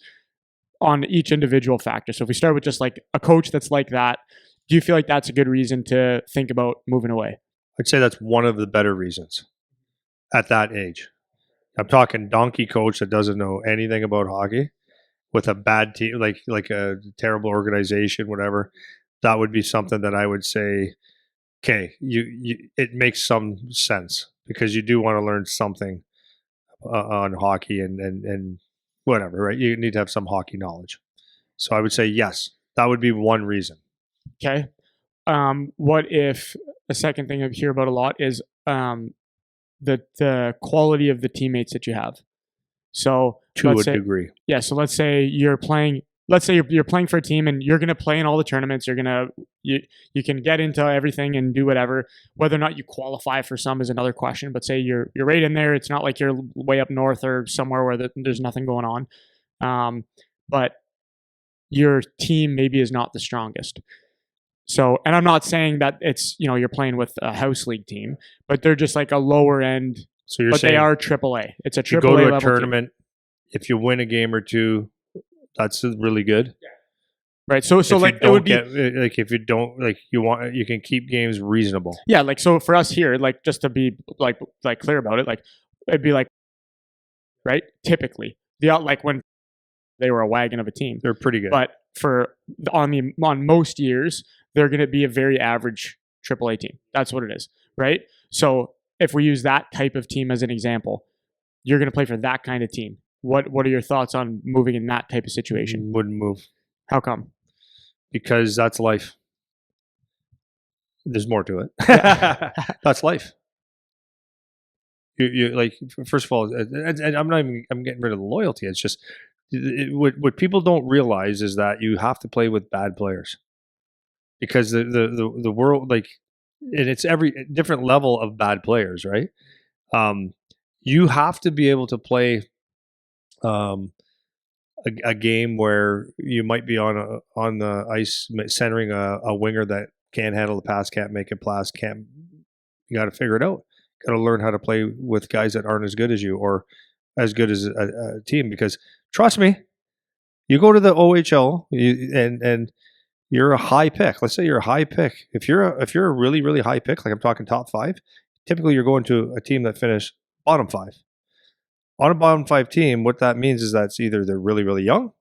[SPEAKER 2] on each individual factor. So if we start with just like a coach that's like that, do you feel like that's a good reason to think about moving away?
[SPEAKER 1] I'd say that's one of the better reasons at that age. I'm talking donkey coach that doesn't know anything about hockey with a bad team, like a terrible organization, whatever. That would be something that I would say, okay, it makes some sense, because you do want to learn something on hockey and whatever, right? You need to have some hockey knowledge. So I would say yes, that would be one reason.
[SPEAKER 2] Okay. What if a second thing I hear about a lot is the quality of the teammates that you have? So
[SPEAKER 1] To a degree.
[SPEAKER 2] Yeah. So let's say you're playing. Let's say you're playing for a team and you're going to play in all the tournaments. You can get into everything and do whatever. Whether or not you qualify for some is another question. But say you're right in there. It's not like you're way up north or somewhere where there's nothing going on. But your team maybe is not the strongest. So, and I'm not saying that it's, you know, you're playing with a house league team, but they're just like a lower end.
[SPEAKER 1] So you're
[SPEAKER 2] but
[SPEAKER 1] saying
[SPEAKER 2] they are AAA. It's a AAA
[SPEAKER 1] you go to a
[SPEAKER 2] level
[SPEAKER 1] tournament,
[SPEAKER 2] team.
[SPEAKER 1] if you win a game or two, that's really good.
[SPEAKER 2] Right. So like it would be
[SPEAKER 1] like if you don't like you can keep games reasonable.
[SPEAKER 2] Yeah. Like, so for us here, like just to be like clear about it, like it'd be like, right. Typically like when they were a wagon of a team,
[SPEAKER 1] They're pretty good.
[SPEAKER 2] but on most years, they're going to be a very average AAA team. That's what it is. Right. So if we use that type of team as an example, you're going to play for that kind of team. What are your thoughts on moving in that type of situation?
[SPEAKER 1] Wouldn't move.
[SPEAKER 2] How come?
[SPEAKER 1] Because that's life. There's more to it.
[SPEAKER 2] Yeah.
[SPEAKER 1] That's life. You like, first of all, and I'm getting rid of the loyalty. It's just what people don't realize is that you have to play with bad players, because the world, like, and it's every different level of bad players, right? You have to be able to play um, a game where you might be on the ice centering a winger that can't handle the pass, can't make a pass, can't. You got to figure it out. Got to learn how to play with guys that aren't as good as you or as good as a team. Because trust me, you go to the OHL and you're a high pick. Let's say you're a high pick. If you're a really really high pick, like I'm talking top 5, typically you're going to a team that finished bottom 5. On a bottom 5 team, what that means is that it's either they're really really young,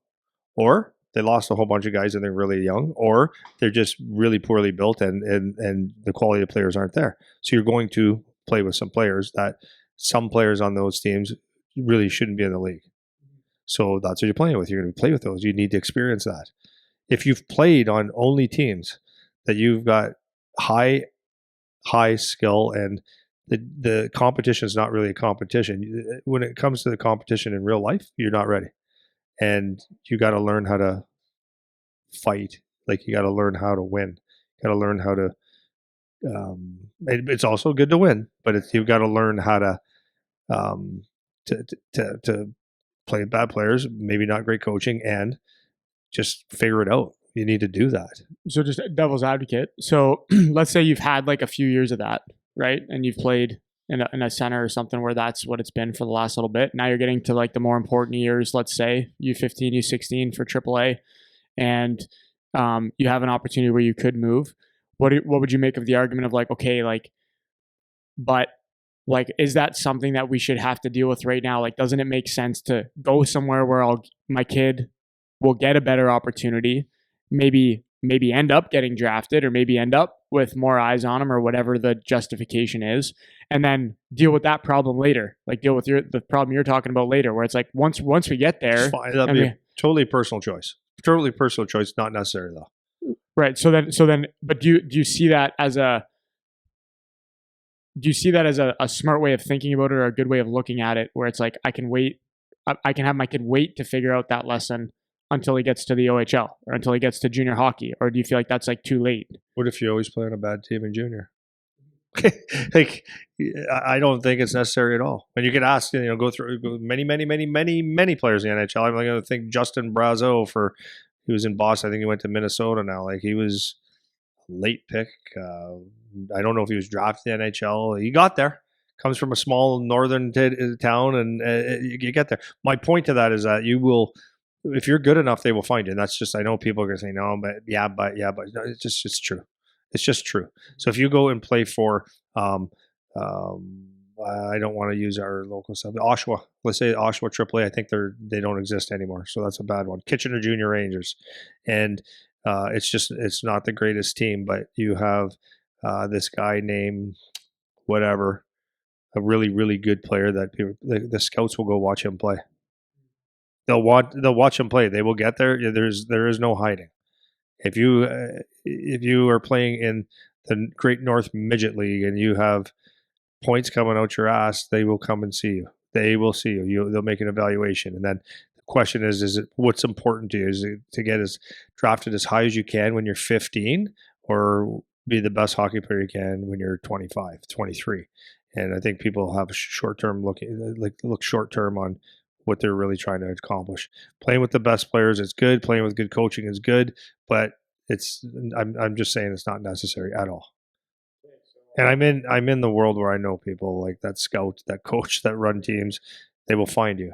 [SPEAKER 1] or they lost a whole bunch of guys and they're really young, or they're just really poorly built and the quality of players aren't there. So you're going to play with some players that some players on those teams really shouldn't be in the league. So that's what you're playing with. You're going to play with those. You need to experience that. If you've played on only teams that you've got high skill and the competition is not really a competition. When it comes to the competition in real life, you're not ready. And you got to learn how to fight. Like, you got to learn how to win. You got to learn how to. It's also good to win, but you've got to learn how to to play bad players, maybe not great coaching, and just figure it out. You need to do that.
[SPEAKER 2] So just devil's advocate. So let's say you've had like a few years of that, right? And you've played in a center or something where that's what it's been for the last little bit. Now you're getting to like the more important years, let's say U15, U16 for AAA, and you have an opportunity where you could move. What would you make of the argument of like, okay, like, but like, is that something that we should have to deal with right now? Like, doesn't it make sense to go somewhere where my kid will get a better opportunity, maybe end up getting drafted, or maybe end up with more eyes on him, or whatever the justification is, and then deal with that problem later? Like, deal with the problem you're talking about later, where it's like once we get there,
[SPEAKER 1] that'd be a totally personal choice. Totally personal choice, not necessary though.
[SPEAKER 2] Right. So then, but do you see that as a smart way of thinking about it, or a good way of looking at it, where it's like, I can wait, I can have my kid wait to figure out that lesson until he gets to the OHL or until he gets to junior hockey? Or do you feel like that's like too late?
[SPEAKER 1] What if you always play on a bad team in junior? Like, I don't think it's necessary at all. And you can ask, go through many players in the NHL. I'm going to think Justin Brazeau, he was in Boston. I think he went to Minnesota now. Like, he was a late pick. I don't know if he was drafted in the NHL. He got there. Comes from a small northern town, and you get there. My point to that is that you will, if you're good enough, they will find you. And that's just, I know people are going to say, no, but no, it's true. It's just true. So if you go and play for, I don't want to use our local stuff, Oshawa. Let's say Oshawa AAA. I think they don't exist anymore, so that's a bad one. Kitchener Junior Rangers, and it's not the greatest team, but you have this guy named whatever, a really really good player that the scouts will go watch him play. They'll watch him play. They will get there. There is no hiding. If you are playing in the Great North Midget League and you have points coming out your ass, they will come and see you. They will see you. They'll make an evaluation, and then the question is it what's important to you? Is it to get as drafted as high as you can when you're 15, or be the best hockey player you can when you're 25, 23? And I think people have short-term look short-term on what they're really trying to accomplish. Playing with the best players is good. Playing with good coaching is good, but I'm just saying it's not necessary at all. And I'm in the world where I know people like that scout, that coach, that run teams. They will find you.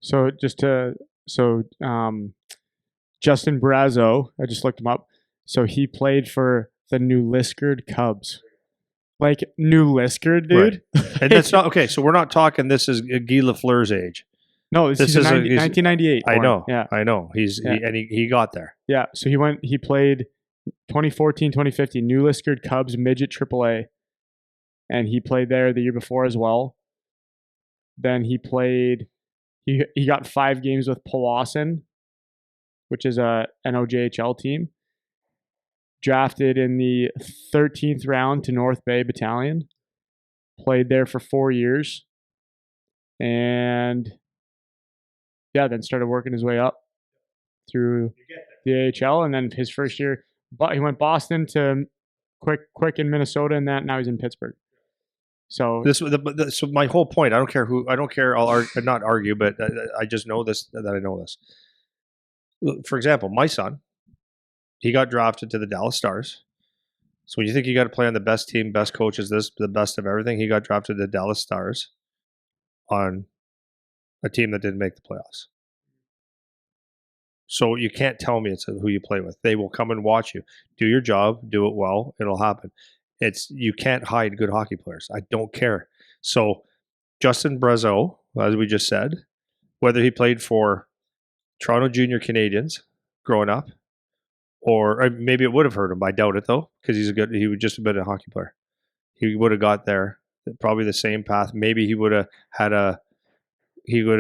[SPEAKER 2] So Justin Brazeau, I just looked him up. So he played for the New Liskeard Cubs. Like, New Liskeard, dude.
[SPEAKER 1] Right. And that's not okay. So we're not talking. This is Guy Lafleur's age.
[SPEAKER 2] No, this is 1998.
[SPEAKER 1] I know.
[SPEAKER 2] Yeah.
[SPEAKER 1] I know. He got there.
[SPEAKER 2] Yeah. So he played 2014, 2015, New Liskeard Cubs midget AAA. And he played there the year before as well. Then he got 5 games with Powassan, which is a NOJHL team. drafted in the 13th round to North Bay Battalion. Played there for 4 years. And yeah, then started working his way up through the AHL. And then his first year, but he went Boston to quick in Minnesota, and now he's in Pittsburgh. So
[SPEAKER 1] so my whole point. I don't care who. I don't care. I'll not argue, but I just know this. That I know this. For example, my son, he got drafted to the Dallas Stars. So when you think you got to play on the best team, best coaches, the best of everything, he got drafted to the Dallas Stars on a team that didn't make the playoffs. So you can't tell me it's who you play with. They will come and watch you. Do your job, do it well, it'll happen. You can't hide good hockey players. I don't care. So Justin Brazeau, as we just said, whether he played for Toronto Junior Canadiens growing up, or maybe it would have hurt him. I doubt it though, because he was just a bit of a hockey player. He would have got there, probably the same path. Maybe he would have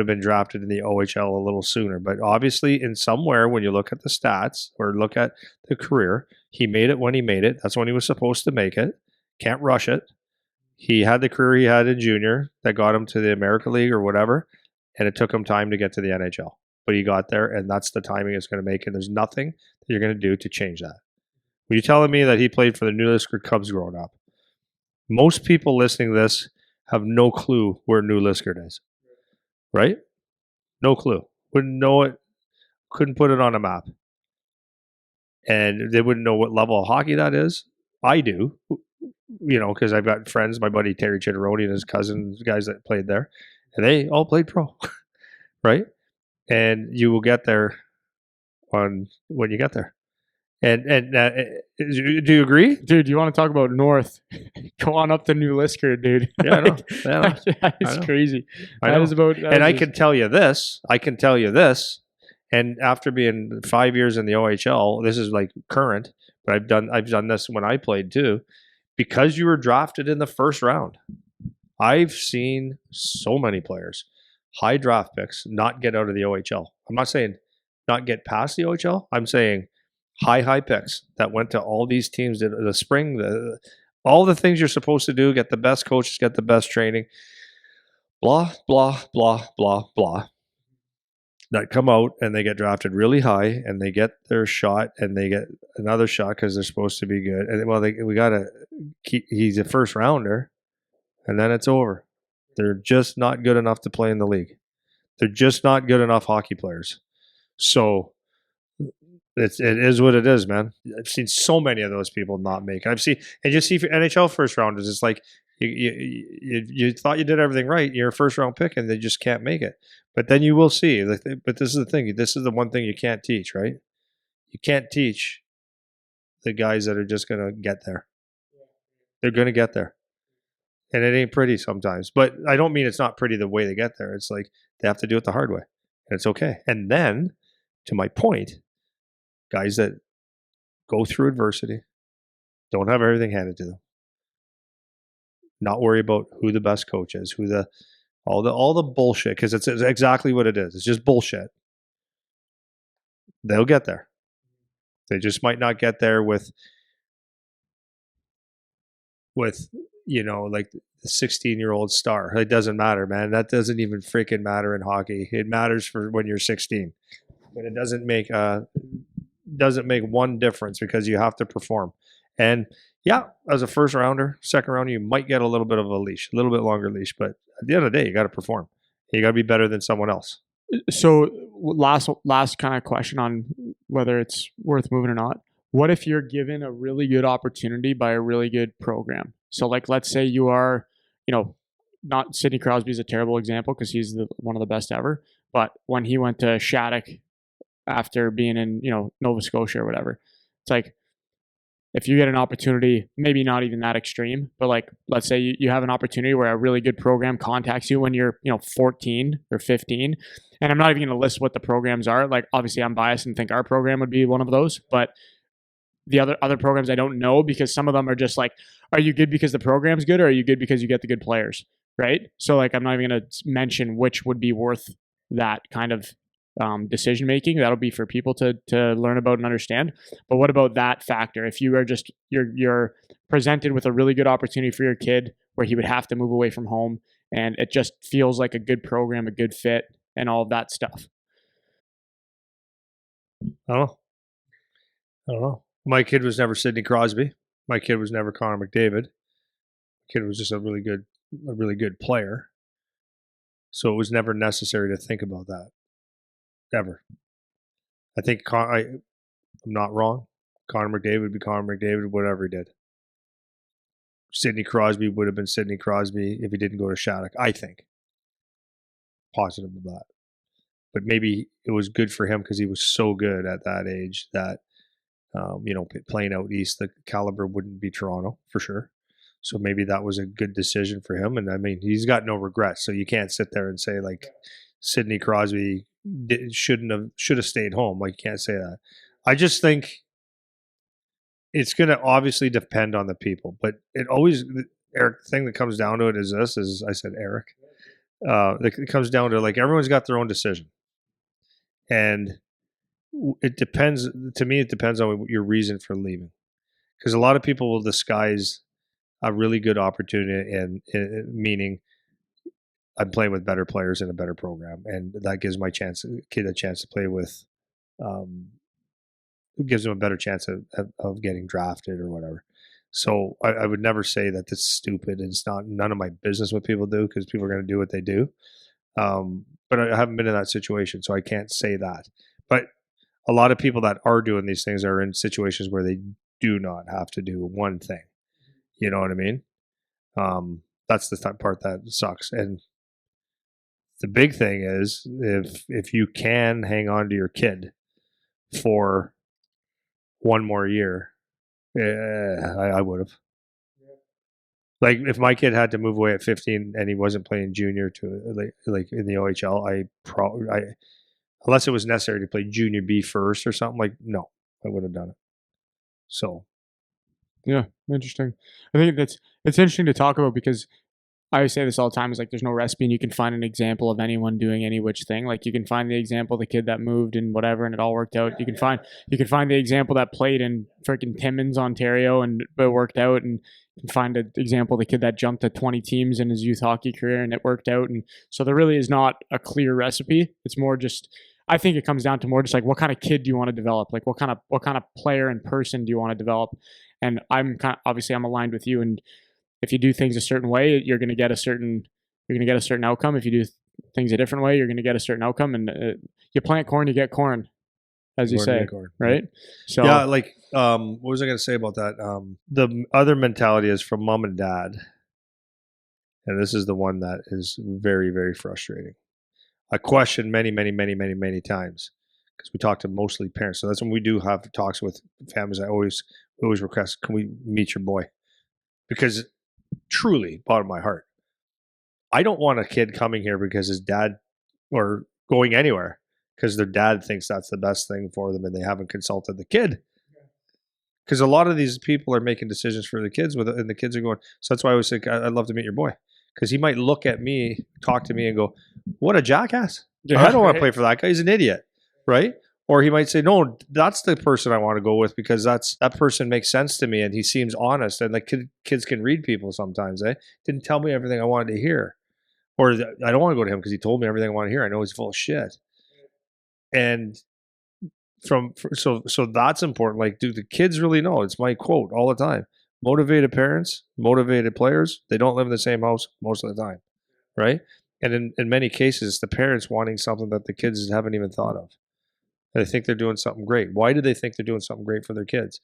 [SPEAKER 1] been drafted in the OHL a little sooner. But obviously, in somewhere, when you look at the stats or look at the career, he made it when he made it. That's when he was supposed to make it. Can't rush it. He had the career he had in junior that got him to the American League or whatever, and it took him time to get to the NHL. But he got there, and that's the timing it's going to make, and there's nothing that you're going to do to change that. Were you telling me that he played for the New Liskeard Cubs growing up? Most people listening to this have no clue where New Liskeard is, right? No clue. Wouldn't know it, couldn't put it on a map. And they wouldn't know what level of hockey that is. I do, because I've got friends, my buddy Terry Chitteroni and his cousins, guys that played there, and they all played pro, right? And you will get there when you get there. And do you agree?
[SPEAKER 2] Dude, you want to talk about North? Go on up to New Liskeard, dude.
[SPEAKER 1] Yeah, I know.
[SPEAKER 2] That is crazy.
[SPEAKER 1] I can tell you this. And after being 5 years in the OHL, this is like current, but I've done this when I played too. Because you were drafted in the first round, I've seen so many players, high draft picks, not get out of the OHL. I'm not saying not get past the OHL. I'm saying high picks that went to all these teams, the spring, all the things you're supposed to do, get the best coaches, get the best training, blah, blah, blah, blah, blah, that come out and they get drafted really high and they get their shot and they get another shot because they're supposed to be good. And we got to keep, he's a first rounder and then it's over. They're just not good enough to play in the league. They're just not good enough hockey players. So it is what it is, man. I've seen so many of those people not make it. And you see for NHL first rounders, it's like you thought you did everything right. You're a first round pick and they just can't make it. But then you will see. But this is the thing. This is the one thing you can't teach, right? You can't teach the guys that are just going to get there. They're going to get there. And it ain't pretty sometimes. But I don't mean it's not pretty the way they get there. It's like they have to do it the hard way. And it's okay. And then, to my point, guys that go through adversity, don't have everything handed to them, not worry about who the best coach is, all the bullshit, because it's exactly what it is. It's just bullshit. They'll get there. They just might not get there with like the 16-year-old star. It doesn't matter, man. That doesn't even freaking matter in hockey. It matters for when you're 16, but it doesn't make one difference because you have to perform. And yeah, as a first rounder, second rounder, you might get a little bit of a leash, a little bit longer leash, but at the end of the day, you got to perform. You got to be better than someone else.
[SPEAKER 2] So last kind of question on whether it's worth moving or not. What if you're given a really good opportunity by a really good program? So like, let's say you are, not Sidney Crosby's a terrible example because he's one of the best ever, but when he went to Shattuck after being in, Nova Scotia or whatever, it's like, if you get an opportunity, maybe not even that extreme, but like, let's say you have an opportunity where a really good program contacts you when you're, 14 or 15. And I'm not even going to list what the programs are. Like, obviously I'm biased and think our program would be one of those, but the other programs I don't know, because some of them are just like, are you good because the program's good, or are you good because you get the good players? Right. So like, I'm not even going to mention which would be worth that kind of decision making. That'll be for people to learn about and understand. But what about that factor? If you are just you're presented with a really good opportunity for your kid where he would have to move away from home, and it just feels like a good program, a good fit, and all of that stuff.
[SPEAKER 1] I don't know. I don't know. My kid was never Sidney Crosby. My kid was never Connor McDavid. My kid was just a really good player. So it was never necessary to think about that. Ever. I think I'm not wrong. Connor McDavid would be Connor McDavid, whatever he did. Sidney Crosby would have been Sidney Crosby if he didn't go to Shattuck, I think. Positive of that. But maybe it was good for him because he was so good at that age that, playing out east, the caliber wouldn't be Toronto for sure. So maybe that was a good decision for him. And I mean, he's got no regrets. So you can't sit there and say like Sidney Crosby should have stayed home. Like you can't say that. I just think it's going to obviously depend on the people, but it always, Eric, the thing that comes down to it is this, as I said, Eric, it comes down to like everyone's got their own decision. And it depends, to me, it depends on your reason for leaving. Because a lot of people will disguise a really good opportunity and meaning I'm playing with better players in a better program. And that gives my kid a chance to play with, gives him a better chance of getting drafted or whatever. So I would never say that that's stupid. It's not none of my business what people do because people are going to do what they do. But I haven't been in that situation, so I can't say that. But a lot of people that are doing these things are in situations where they do not have to do one thing. You know what I mean? That's the part that sucks. And the big thing is if you can hang on to your kid for one more year, I would have. Like if my kid had to move away at 15 and he wasn't playing junior to like in the OHL, unless it was necessary to play junior B first or something, like no, I would have done it. So
[SPEAKER 2] yeah, interesting. I think it's interesting to talk about because I say this all the time is like there's no recipe and you can find an example of anyone doing any which thing. Like you can find the example of the kid that moved and whatever and it all worked out. You can find the example that played in freaking Timmins, Ontario and it worked out, and you can find an example of the kid that jumped to 20 teams in his youth hockey career and it worked out. And so there really is not a clear recipe. It's more just, I think it comes down to more just like what kind of kid do you want to develop? Like what kind of player and person do you want to develop? And obviously I'm aligned with you, and if you do things a certain way, you're going to get a certain outcome. If you do things a different way, you're going to get a certain outcome. And you plant corn, you get corn, as you say, right? So
[SPEAKER 1] yeah, like what was I going to say about that? The other mentality is from mom and dad, and this is the one that is very, very frustrating. I question many times because we talk to mostly parents. So that's when we do have talks with families. I always request, can we meet your boy? Because truly, bottom of my heart, I don't want a kid coming here because his dad, or going anywhere because their dad thinks that's the best thing for them and they haven't consulted the kid. Because a lot of these people are making decisions for the kids and the kids are going, so that's why I always think I'd love to meet your boy. Because he might look at me, talk to me and go, what a jackass. Yeah, I don't want to play for that guy. He's an idiot. Right? Or he might say, no, that's the person I want to go with because that person makes sense to me and he seems honest. And like kids can read people sometimes. Didn't tell me everything I wanted to hear. Or I don't want to go to him because he told me everything I want to hear. I know he's full of shit. And so that's important. Like, do the kids really know? It's my quote all the time. Motivated parents, motivated players, they don't live in the same house most of the time. Right? And in many cases, the parents wanting something that the kids haven't even thought of. They think they're doing something great. Why do they think they're doing something great for their kids?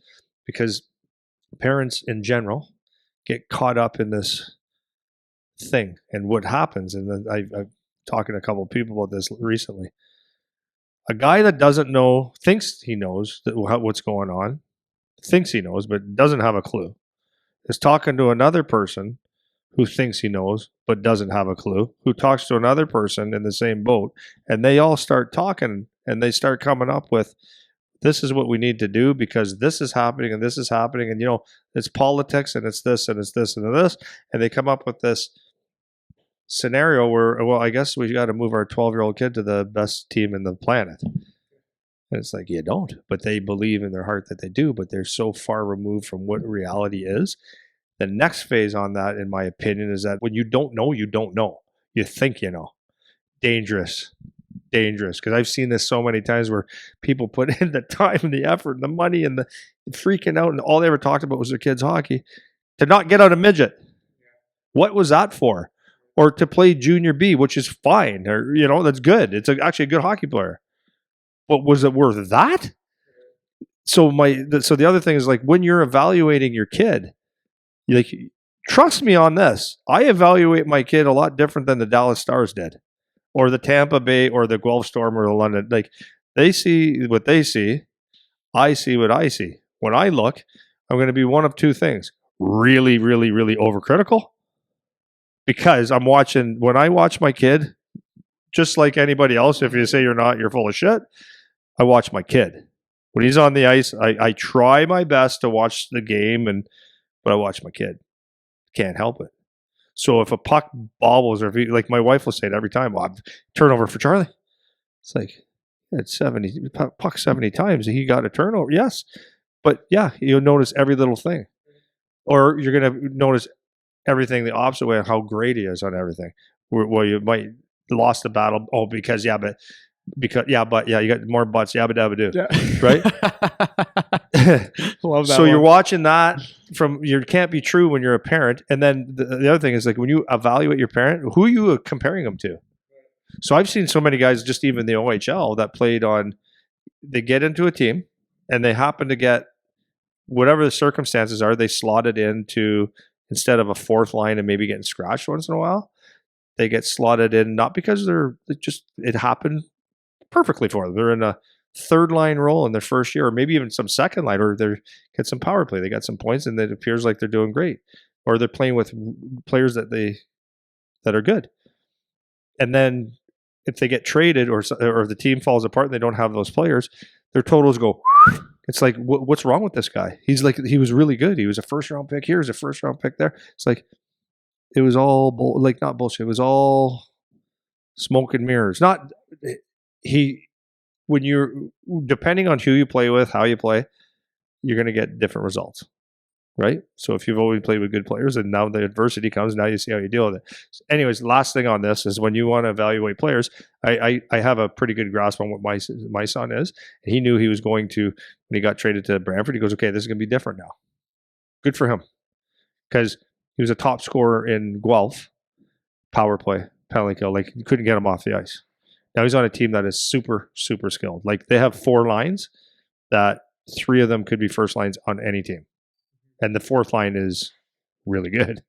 [SPEAKER 1] Because parents in general get caught up in this thing. And what happens, and I've talking to a couple of people about this recently, a guy that doesn't know, thinks he knows what's going on, thinks he knows, but doesn't have a clue, is talking to another person who thinks he knows, but doesn't have a clue, who talks to another person in the same boat, and they all start talking and they start coming up with, this is what we need to do because this is happening and this is happening. And, it's politics and it's this and it's this and this. And they come up with this scenario where, well, I guess we got to move our 12-year-old kid to the best team in the planet. And it's like, you don't, but they believe in their heart that they do, but they're so far removed from what reality is. The next phase on that, in my opinion, is that when you don't know, you don't know. You think you know. Dangerous. Because I've seen this so many times where people put in the time and the effort and the money and the freaking out, and all they ever talked about was their kids' hockey. To not get out a midget. What was that for? Or to play junior B, which is fine, or that's good. It's actually a good hockey player. But was it worth that? So the other thing is, like, when you're evaluating your kid, like, trust me on this. I evaluate my kid a lot different than the Dallas Stars did, or the Tampa Bay, or the Guelph Storm, or the London. Like, they see what they see. I see what I see. When I look, I'm going to be one of two things: really, really, really overcritical, because when I watch my kid, just like anybody else, if you say you're not, you're full of shit. I watch my kid. When he's on the ice, I try my best to watch the game, but I watch my kid. Can't help it. So if a puck bobbles, or like my wife will say it every time, well, turnover for Charlie. It's like, it's 70 puck 70 times. He got a turnover. Yes. But yeah, you'll notice every little thing. Or you're going to notice everything the opposite way of how great he is on everything. Where you might lost the battle. Oh, because you got more butts, yabba dabba do, right?
[SPEAKER 2] Love that.
[SPEAKER 1] So you're watching that you can't be true when you're a parent. And then the other thing is, like, when you evaluate your parent, who are you comparing them to? So I've seen so many guys, just even the OHL, that they get into a team and they happen to get, whatever the circumstances are, they slotted into, instead of a fourth line and maybe getting scratched once in a while, they get slotted in, not because it happened perfectly for them. They're in a third line role in their first year, or maybe even some second line, or they get some power play. They got some points, and it appears like they're doing great, or they're playing with players that are good. And then if they get traded, or the team falls apart and they don't have those players, their totals go. It's like, what's wrong with this guy? He was really good. He was a first round pick. Here's a first round pick there. It's like, it was all not bullshit. It was all smoke and mirrors. When you're, depending on who you play with, how you play, you're going to get different results, right? So if you've always played with good players, and now the adversity comes, now you see how you deal with it. So anyways, last thing on this is, when you want to evaluate players, I have a pretty good grasp on what my son is. And he knew he was going to, when he got traded to Brantford, he goes, okay, this is going to be different now. Good for him, because he was a top scorer in Guelph, power play, penalty kill. Like, you couldn't get him off the ice. Now he's on a team that is super, super skilled. Like, they have 4 lines that 3 of them could be first lines on any team. And the 4th line is really good.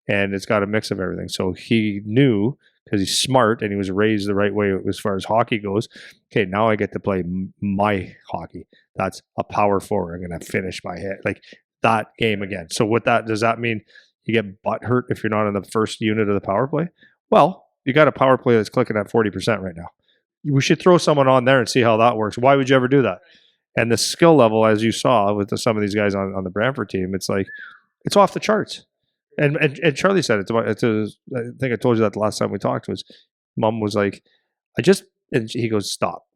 [SPEAKER 1] And it's got a mix of everything. So he knew, because he's smart and he was raised the right way as far as hockey goes, okay, now I get to play my hockey. That's a power forward. I'm going to finish my hit. Like, that game again. So does that mean you get butt hurt if you're not in the first unit of the power play? Well, you got a power play that's clicking at 40% right now. We should throw someone on there and see how that works. Why would you ever do that? And the skill level, as you saw with some of these guys on the Brantford team, it's like, it's off the charts. And Charlie said it. I think I told you that the last time we talked, was mom was like, and he goes, stop.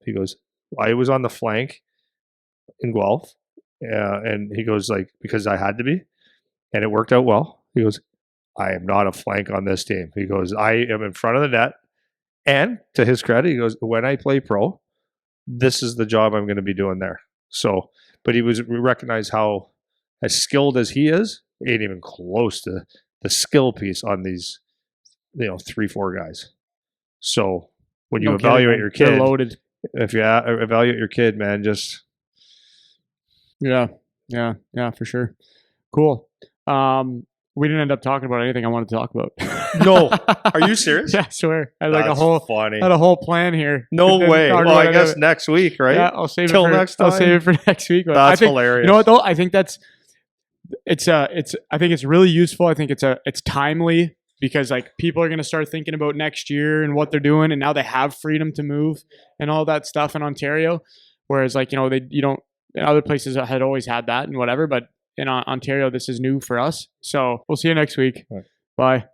[SPEAKER 1] He goes, I was on the flank in Guelph. And he goes, like, because I had to be, and it worked out well. He goes, I am not a flank on this team. He goes, I am in front of the net. And to his credit, he goes, when I play pro, this is the job I'm going to be doing there. So, but we recognized how, as skilled as he is, ain't even close to the skill piece on these, 3-4 guys. So when you evaluate your kid,
[SPEAKER 2] loaded.
[SPEAKER 1] If you evaluate your kid, man, just.
[SPEAKER 2] Yeah, for sure. Cool. We didn't end up talking about anything I wanted to talk about.
[SPEAKER 1] No, are you serious?
[SPEAKER 2] Yeah, I swear. I had
[SPEAKER 1] funny.
[SPEAKER 2] Had a whole plan here.
[SPEAKER 1] No way. Well, I guess next week, right?
[SPEAKER 2] Yeah, I'll save
[SPEAKER 1] next time.
[SPEAKER 2] I'll save it for next week.
[SPEAKER 1] That's hilarious.
[SPEAKER 2] You know what though? I think I think it's really useful. I think it's timely, because, like, people are going to start thinking about next year and what they're doing, and now they have freedom to move and all that stuff in Ontario. Whereas, like, you don't, in other places had always had that and whatever, but in Ontario, this is new for us. So we'll see you next week.
[SPEAKER 1] Right.
[SPEAKER 2] Bye.